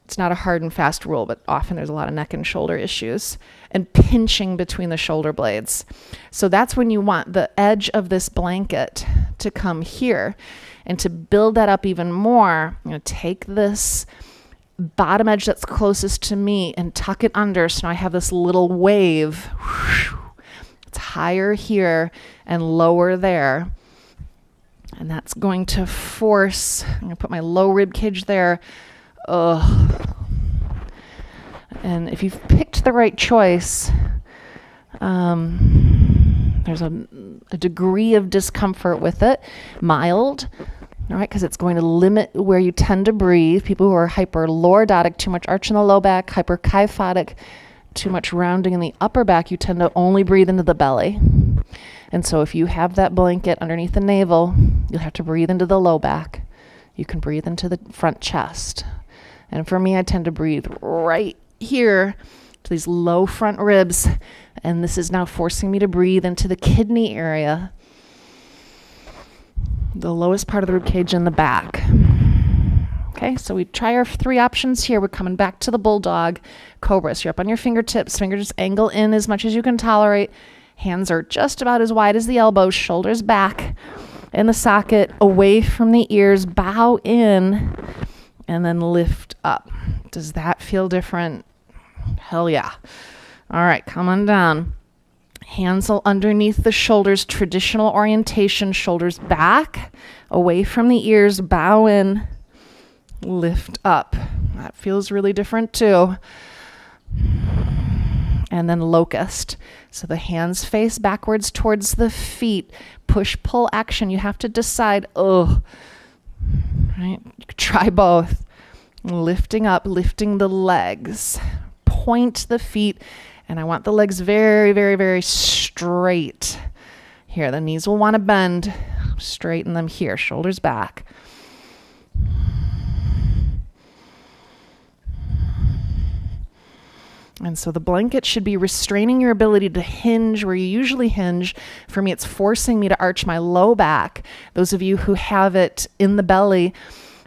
A: It's not a hard and fast rule, but often there's a lot of neck and shoulder issues and pinching between the shoulder blades. So that's when you want the edge of this blanket to come here. And to build that up even more, I'm going to take this bottom edge that's closest to me and tuck it under. So now I have this little wave. It's higher here and lower there. And that's going to force, I'm going to put my low rib cage there. And if you've picked the right choice, there's a degree of discomfort with it, mild, all right, because it's going to limit where you tend to breathe. People who are hyperlordotic, too much arch in the low back, hyperkyphotic, too much rounding in the upper back, you tend to only breathe into the belly. And so if you have that blanket underneath the navel, you'll have to breathe into the low back. You can breathe into the front chest. And for me, I tend to breathe right here to these low front ribs. And this is now forcing me to breathe into the kidney area, the lowest part of the rib cage in the back. Okay, so we try our 3 options here. We're coming back to the bulldog cobra. So you're up on your fingertips. Fingers angle in as much as you can tolerate. Hands are just about as wide as the elbows. Shoulders back in the socket, away from the ears. Bow in and then lift up. Does that feel different? Hell yeah. All right, come on down. Hands underneath the shoulders, traditional orientation, shoulders back, away from the ears, bow in, lift up. That feels really different too. And then locust. So the hands face backwards towards the feet. Push-pull action. You have to decide, right? You could try both. Lifting up, lifting the legs. Point the feet. And I want the legs very, very, very straight. Here, the knees will want to bend. Straighten them here, shoulders back. And so the blanket should be restraining your ability to hinge where you usually hinge. For me, it's forcing me to arch my low back. Those of you who have it in the belly,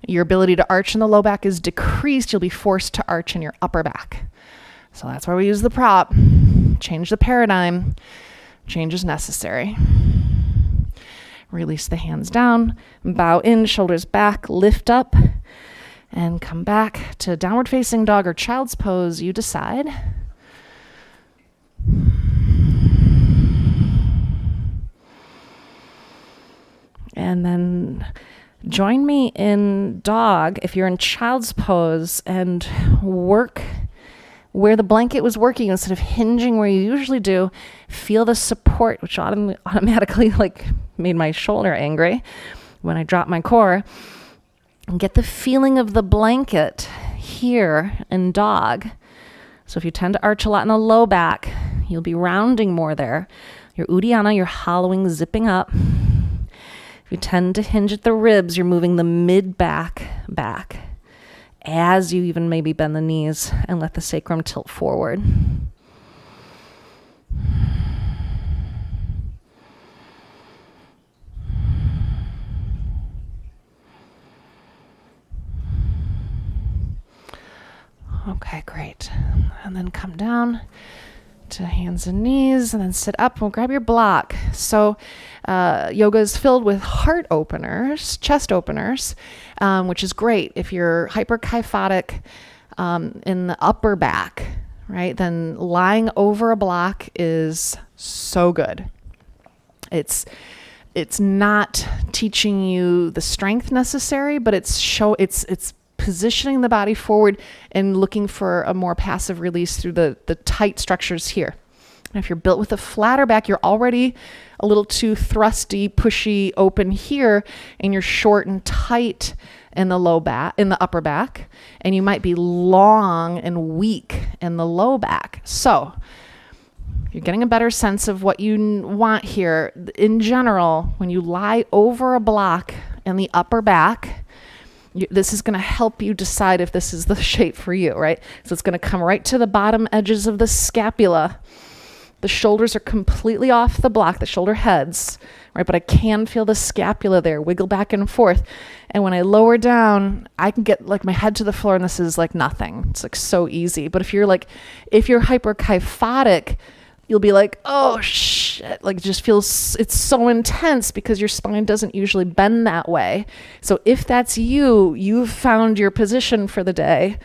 A: your ability to arch in the low back is decreased. You'll be forced to arch in your upper back. So that's why we use the prop. Change the paradigm. Change is necessary. Release the hands down. Bow in, shoulders back, lift up. And come back to downward facing dog or child's pose. You decide. And then join me in dog if you're in child's pose and work where the blanket was working instead of hinging where you usually do. Feel the support, which automatically made my shoulder angry when I dropped my core. And get the feeling of the blanket here in dog. So if you tend to arch a lot in the low back, you'll be rounding more there. Your Uddiyana, you're hollowing, zipping up. If you tend to hinge at the ribs, you're moving the mid-back back as you even maybe bend the knees and let the sacrum tilt forward. Okay, great. And then come down to hands and knees and then sit up and we'll grab your block. So yoga is filled with heart openers, chest openers, which is great. If you're hyperkyphotic in the upper back, right, then lying over a block is so good. It's not teaching you the strength necessary, but it's positioning the body forward and looking for a more passive release through the tight structures here. And if you're built with a flatter back, you're already a little too thrusty, pushy, open here, and you're short and tight in the low back, in the upper back, and you might be long and weak in the low back. So you're getting a better sense of what you want here. In general, when you lie over a block in the upper back, This is going to help you decide if this is the shape for you, right? So it's going to come right to the bottom edges of the scapula. The shoulders are completely off the block, the shoulder heads, right? But I can feel the scapula there wiggle back and forth. And when I lower down, I can get like my head to the floor, and this is like nothing. It's like so easy. But if you're hyperkyphotic, you'll be like, oh shit, like it just feels, it's so intense because your spine doesn't usually bend that way. So if that's you, you've found your position for the day.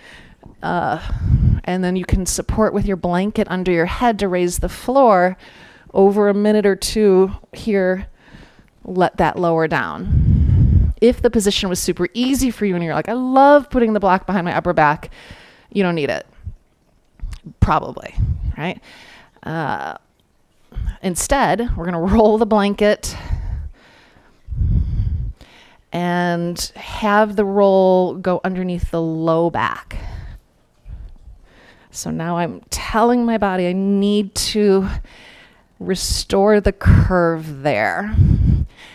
A: And then you can support with your blanket under your head to raise the floor. Over a minute or two here, let that lower down. If the position was super easy for you and you're like, I love putting the block behind my upper back, you don't need it. Probably, right? Instead, we're going to roll the blanket and have the roll go underneath the low back. So now I'm telling my body I need to restore the curve there.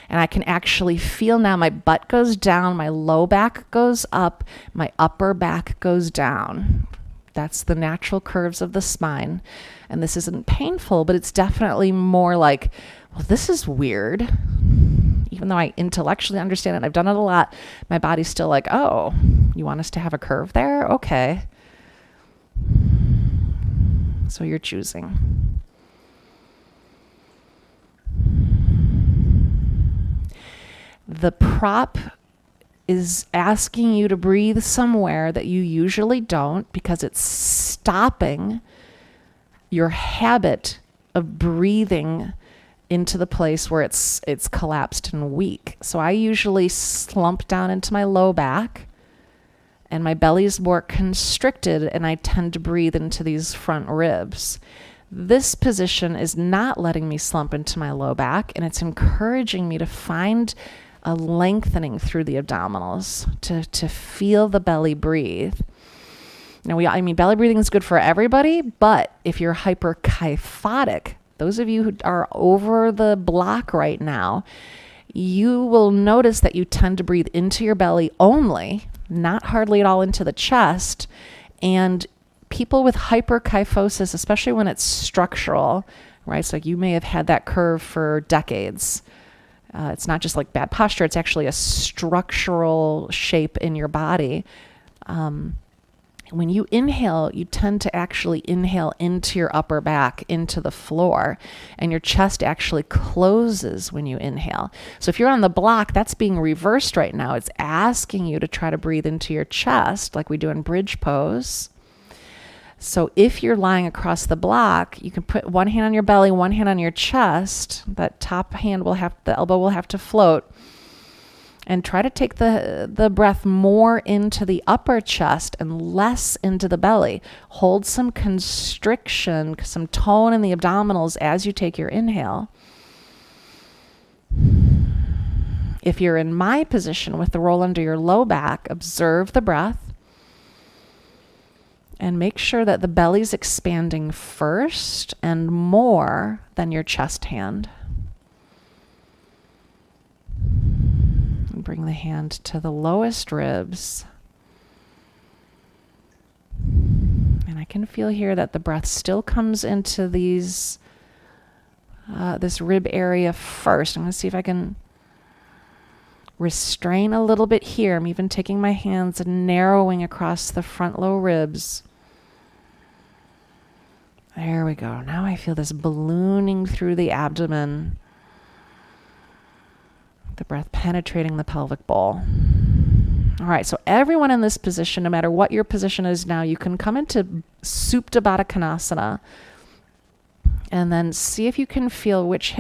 A: And I can actually feel now my butt goes down, my low back goes up, my upper back goes down. That's the natural curves of the spine. And this isn't painful, but it's definitely more like, well, this is weird. Even though I intellectually understand it, I've done it a lot, my body's still like, oh, you want us to have a curve there? Okay. So you're choosing. The prop is asking you to breathe somewhere that you usually don't because it's stopping your habit of breathing into the place where it's collapsed and weak. So I usually slump down into my low back and my belly is more constricted and I tend to breathe into these front ribs. This position is not letting me slump into my low back, and it's encouraging me to find a lengthening through the abdominals to feel the belly breathe. Now, belly breathing is good for everybody, but if you're hyperkyphotic, those of you who are over the block right now, you will notice that you tend to breathe into your belly only, not hardly at all into the chest. And people with hyperkyphosis, especially when it's structural, right? So you may have had that curve for decades. It's not just like bad posture, it's actually a structural shape in your body. When you inhale, you tend to actually inhale into your upper back, into the floor, and your chest actually closes when you inhale. So if you're on the block, that's being reversed right now. It's asking you to try to breathe into your chest like we do in bridge pose. So if you're lying across the block, you can put one hand on your belly, one hand on your chest. That top hand the elbow will have to float. And try to take the breath more into the upper chest and less into the belly. Hold some constriction, some tone in the abdominals as you take your inhale. If you're in my position with the roll under your low back, observe the breath. And make sure that the belly's expanding first and more than your chest hand. Bring the hand to the lowest ribs. And I can feel here that the breath still comes into this rib area first. I'm going to see if I can restrain a little bit here. I'm even taking my hands and narrowing across the front low ribs. There we go. Now I feel this ballooning through the abdomen. The breath penetrating the pelvic bowl. All right, so everyone in this position, no matter what your position is now, you can come into Supta Baddha Konasana and then see if you can feel which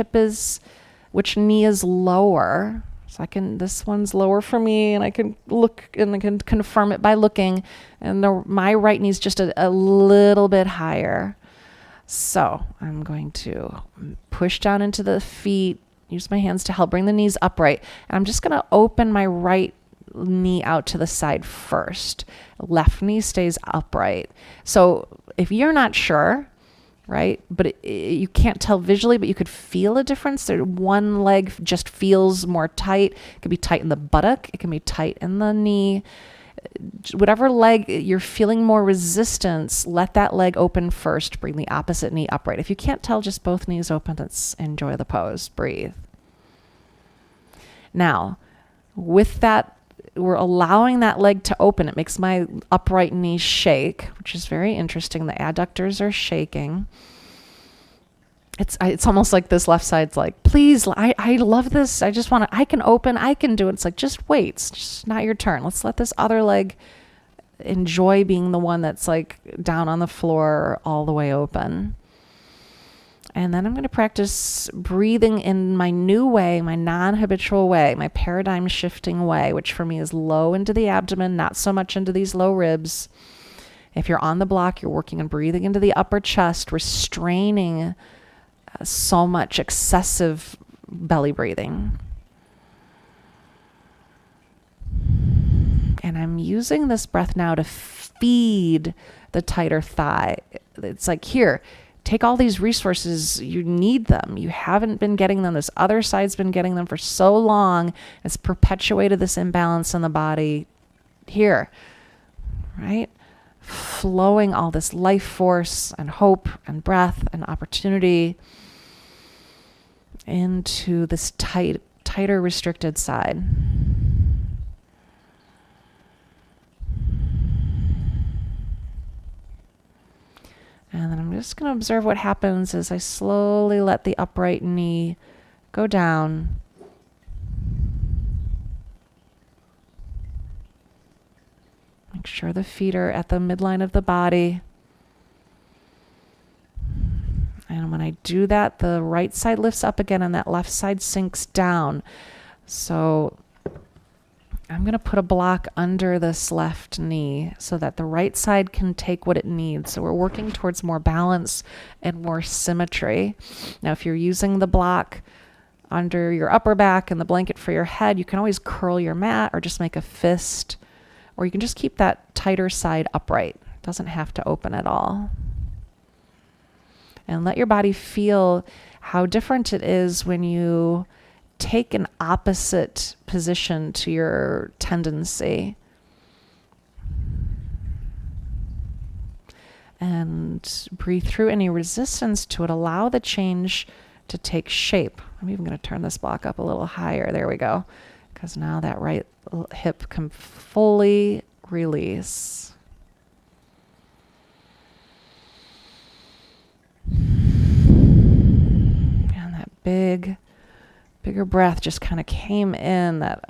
A: knee is lower. So this one's lower for me, and I can look and I can confirm it by looking, and my right knee is just a little bit higher. So I'm going to push down into the feet, use my hands to help bring the knees upright. And I'm just going to open my right knee out to the side first. Left knee stays upright. So if you're not sure, right? But you can't tell visually, but you could feel a difference. One leg just feels more tight. It can be tight in the buttock. It can be tight in the knee. Whatever leg you're feeling more resistance, let that leg open first. Bring the opposite knee upright. If you can't tell, just both knees open. Let's enjoy the pose. Breathe. Now, with that, we're allowing that leg to open. It makes my upright knee shake, which is very interesting. The adductors are shaking. It's almost like this left side's like, please, I love this. I just want to, I can open, I can do it. It's like, just wait. It's just not your turn. Let's let this other leg enjoy being the one that's like down on the floor all the way open. And then I'm going to practice breathing in my new way, my non-habitual way, my paradigm shifting way, which for me is low into the abdomen, not so much into these low ribs. If you're on the block, you're working on breathing into the upper chest, restraining so much excessive belly breathing. And I'm using this breath now to feed the tighter thigh. It's like, here, take all these resources. You need them. You haven't been getting them. This other side's been getting them for so long. It's perpetuated this imbalance in the body. Here, right? Flowing all this life force and hope and breath and opportunity into this tighter, restricted side. And then I'm just going to observe what happens as I slowly let the upright knee go down. Make sure the feet are at the midline of the body. And when I do that, the right side lifts up again and that left side sinks down. So I'm going to put a block under this left knee so that the right side can take what it needs. So we're working towards more balance and more symmetry. Now, if you're using the block under your upper back and the blanket for your head, you can always curl your mat or just make a fist, or you can just keep that tighter side upright. It doesn't have to open at all. And let your body feel how different it is when you take an opposite position to your tendency. And breathe through any resistance to it. Allow the change to take shape. I'm even going to turn this block up a little higher. There we go. Because now that right hip can fully release. And that bigger breath just kind of came in, that,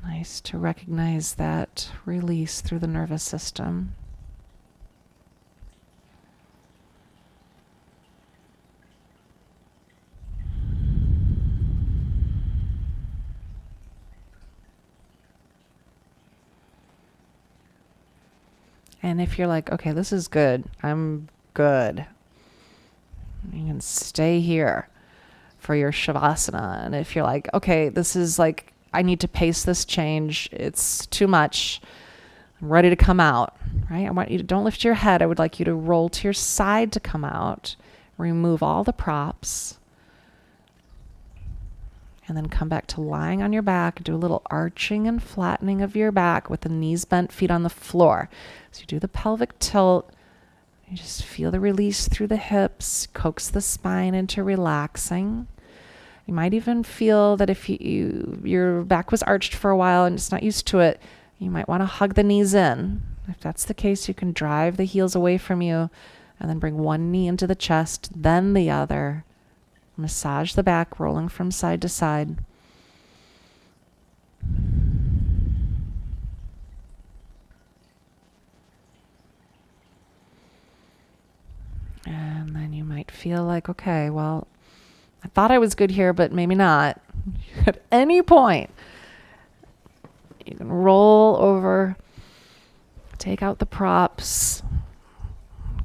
A: nice to recognize that release through the nervous system. And if you're like, okay, this is good, I'm good, you can stay here for your Shavasana. And if you're like, okay, this is like, I need to pace this change, it's too much, I'm ready to come out, right? I want you to, don't lift your head. I would like you to roll to your side to come out, remove all the props, and then come back to lying on your back. Do a little arching and flattening of your back with the knees bent, feet on the floor. So you do the pelvic tilt. You just feel the release through the hips, coax the spine into relaxing. You might even feel that if your back was arched for a while and it's not used to it, you might want to hug the knees in. If that's the case, you can drive the heels away from you and then bring one knee into the chest, then the other. Massage the back, rolling from side to side. And then you might feel like, okay, well, I thought I was good here, but maybe not. At any point, you can roll over, take out the props,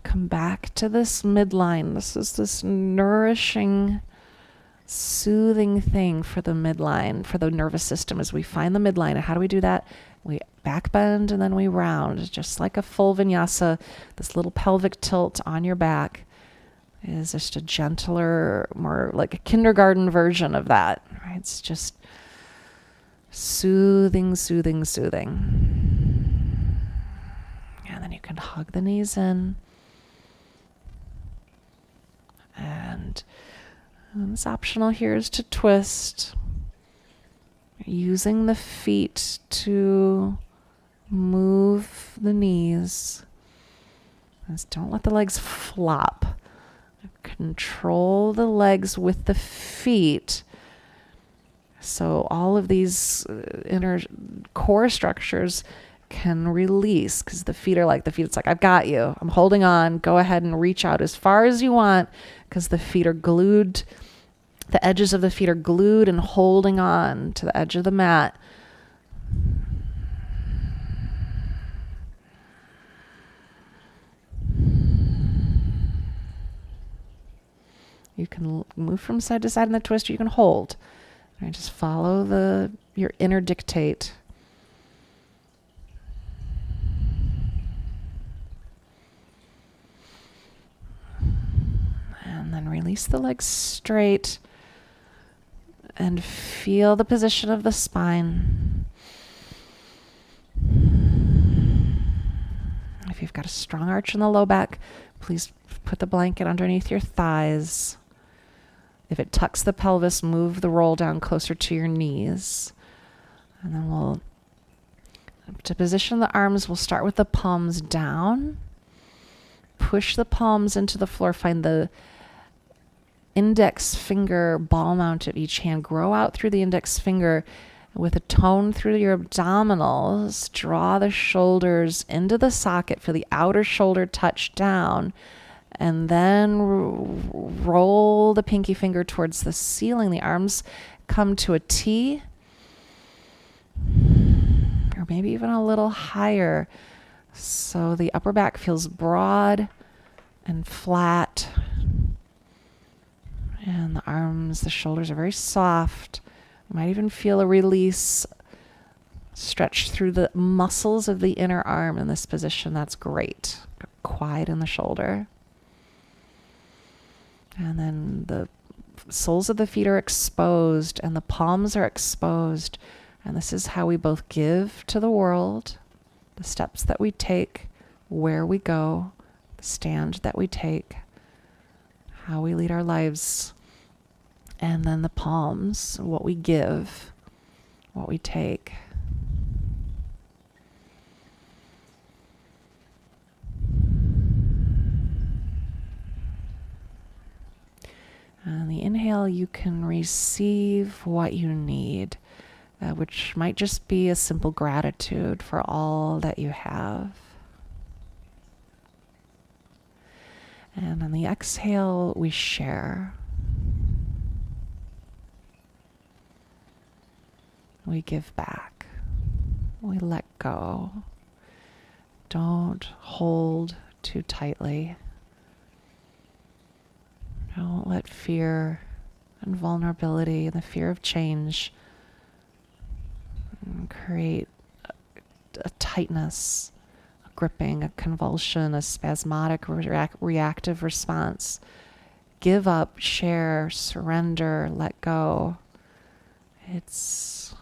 A: come back to this midline. This is this nourishing, soothing thing for the midline, for the nervous system. As we find the midline, and how do we do that? We
B: back bend, and then we round. Just like a full vinyasa, this little pelvic tilt on your back is just a gentler, more like a kindergarten version of that. Right? It's just soothing, soothing, soothing. And then you can hug the knees in. And it's optional here is to twist. Using the feet to move the knees. Just don't let the legs flop. Control the legs with the feet. So all of these inner core structures can release, because the feet, it's like, I've got you. I'm holding on. Go ahead and reach out as far as you want, because the feet are glued. The edges of the feet are glued and holding on to the edge of the mat. You can move from side to side in the twist, or you can hold. Right, just follow your inner dictate. And then release the legs straight and feel the position of the spine. If you've got a strong arch in the low back, please put the blanket underneath your thighs. If it tucks the pelvis, move the roll down closer to your knees. And then to position the arms, we'll start with the palms down. Push the palms into the floor. Find the index finger ball mount of each hand. Grow out through the index finger with a tone through your abdominals. Draw the shoulders into the socket for the outer shoulder touch down. And then roll the pinky finger towards the ceiling. The arms come to a T, or maybe even a little higher. So the upper back feels broad and flat. And the arms, the shoulders are very soft. You might even feel a release stretch through the muscles of the inner arm in this position. That's great. Quiet in the shoulder. And then the soles of the feet are exposed and the palms are exposed. And this is how we both give to the world, the steps that we take, where we go, the stand that we take, how we lead our lives. And then the palms, what we give, what we take. On the inhale, you can receive what you need, which might just be a simple gratitude for all that you have. And on the exhale, we share. We give back. We let go. Don't hold too tightly. Don't let fear and vulnerability and the fear of change create a tightness, a gripping, a convulsion, a spasmodic reactive response. Give up, share, surrender, let go. It's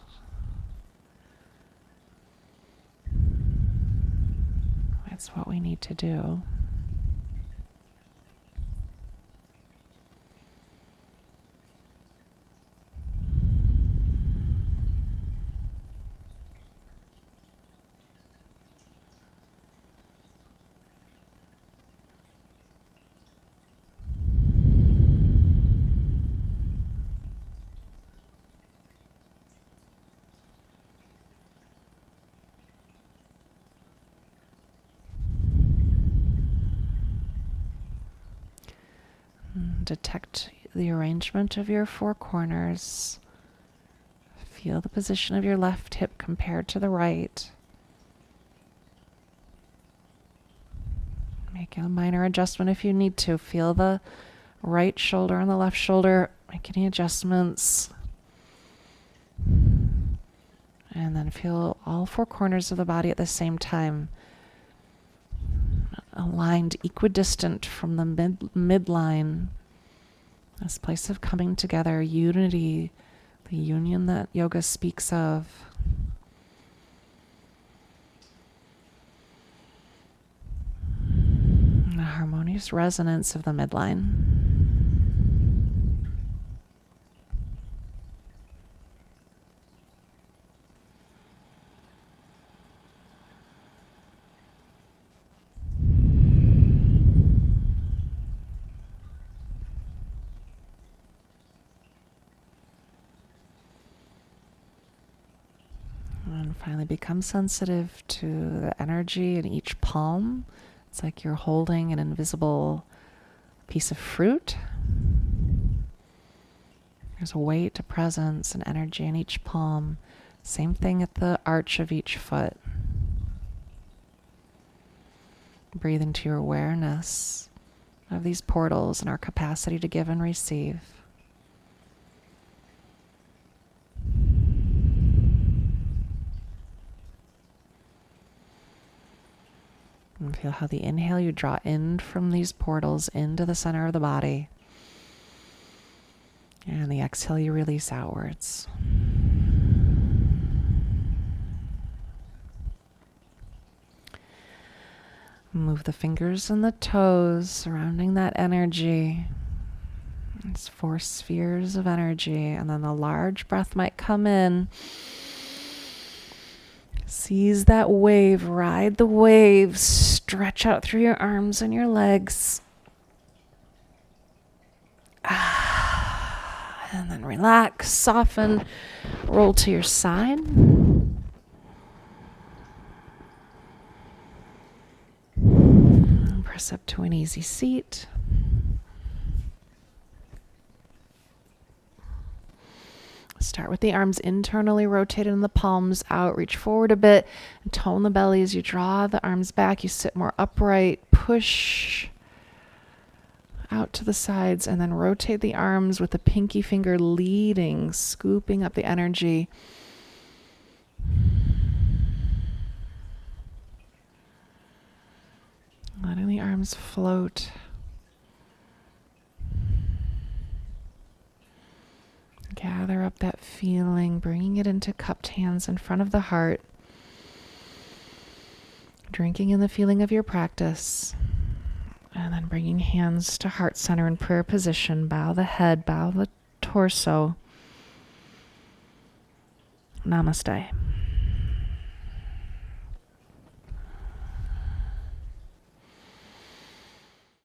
B: what we need to do. Detect the arrangement of your four corners. Feel the position of your left hip compared to the right. Make a minor adjustment if you need to. Feel the right shoulder and the left shoulder. Make any adjustments. And then feel all four corners of the body at the same time, aligned equidistant from the midline. This place of coming together, unity, the union that yoga speaks of. The harmonious resonance of the midline. And finally become sensitive to the energy in each palm. It's like you're holding an invisible piece of fruit. There's a weight, a presence, an energy in each palm. Same thing at the arch of each foot. Breathe into your awareness of these portals and our capacity to give and receive. And feel how the inhale you draw in from these portals into the center of the body. And the exhale you release outwards. Move the fingers and the toes surrounding that energy. It's 4 spheres of energy. And then the large breath might come in. Seize that wave, ride the wave, stretch out through your arms and your legs. And then relax, soften, roll to your side. And press up to an easy seat. Start with the arms internally rotated and the palms out. Reach forward a bit and tone the belly as you draw the arms back. You sit more upright. Push out to the sides and then rotate the arms with the pinky finger leading, scooping up the energy. Letting the arms float. Gather up that feeling, bringing it into cupped hands in front of the heart. Drinking in the feeling of your practice. And then bringing hands to heart center in prayer position. Bow the head, bow the torso. Namaste.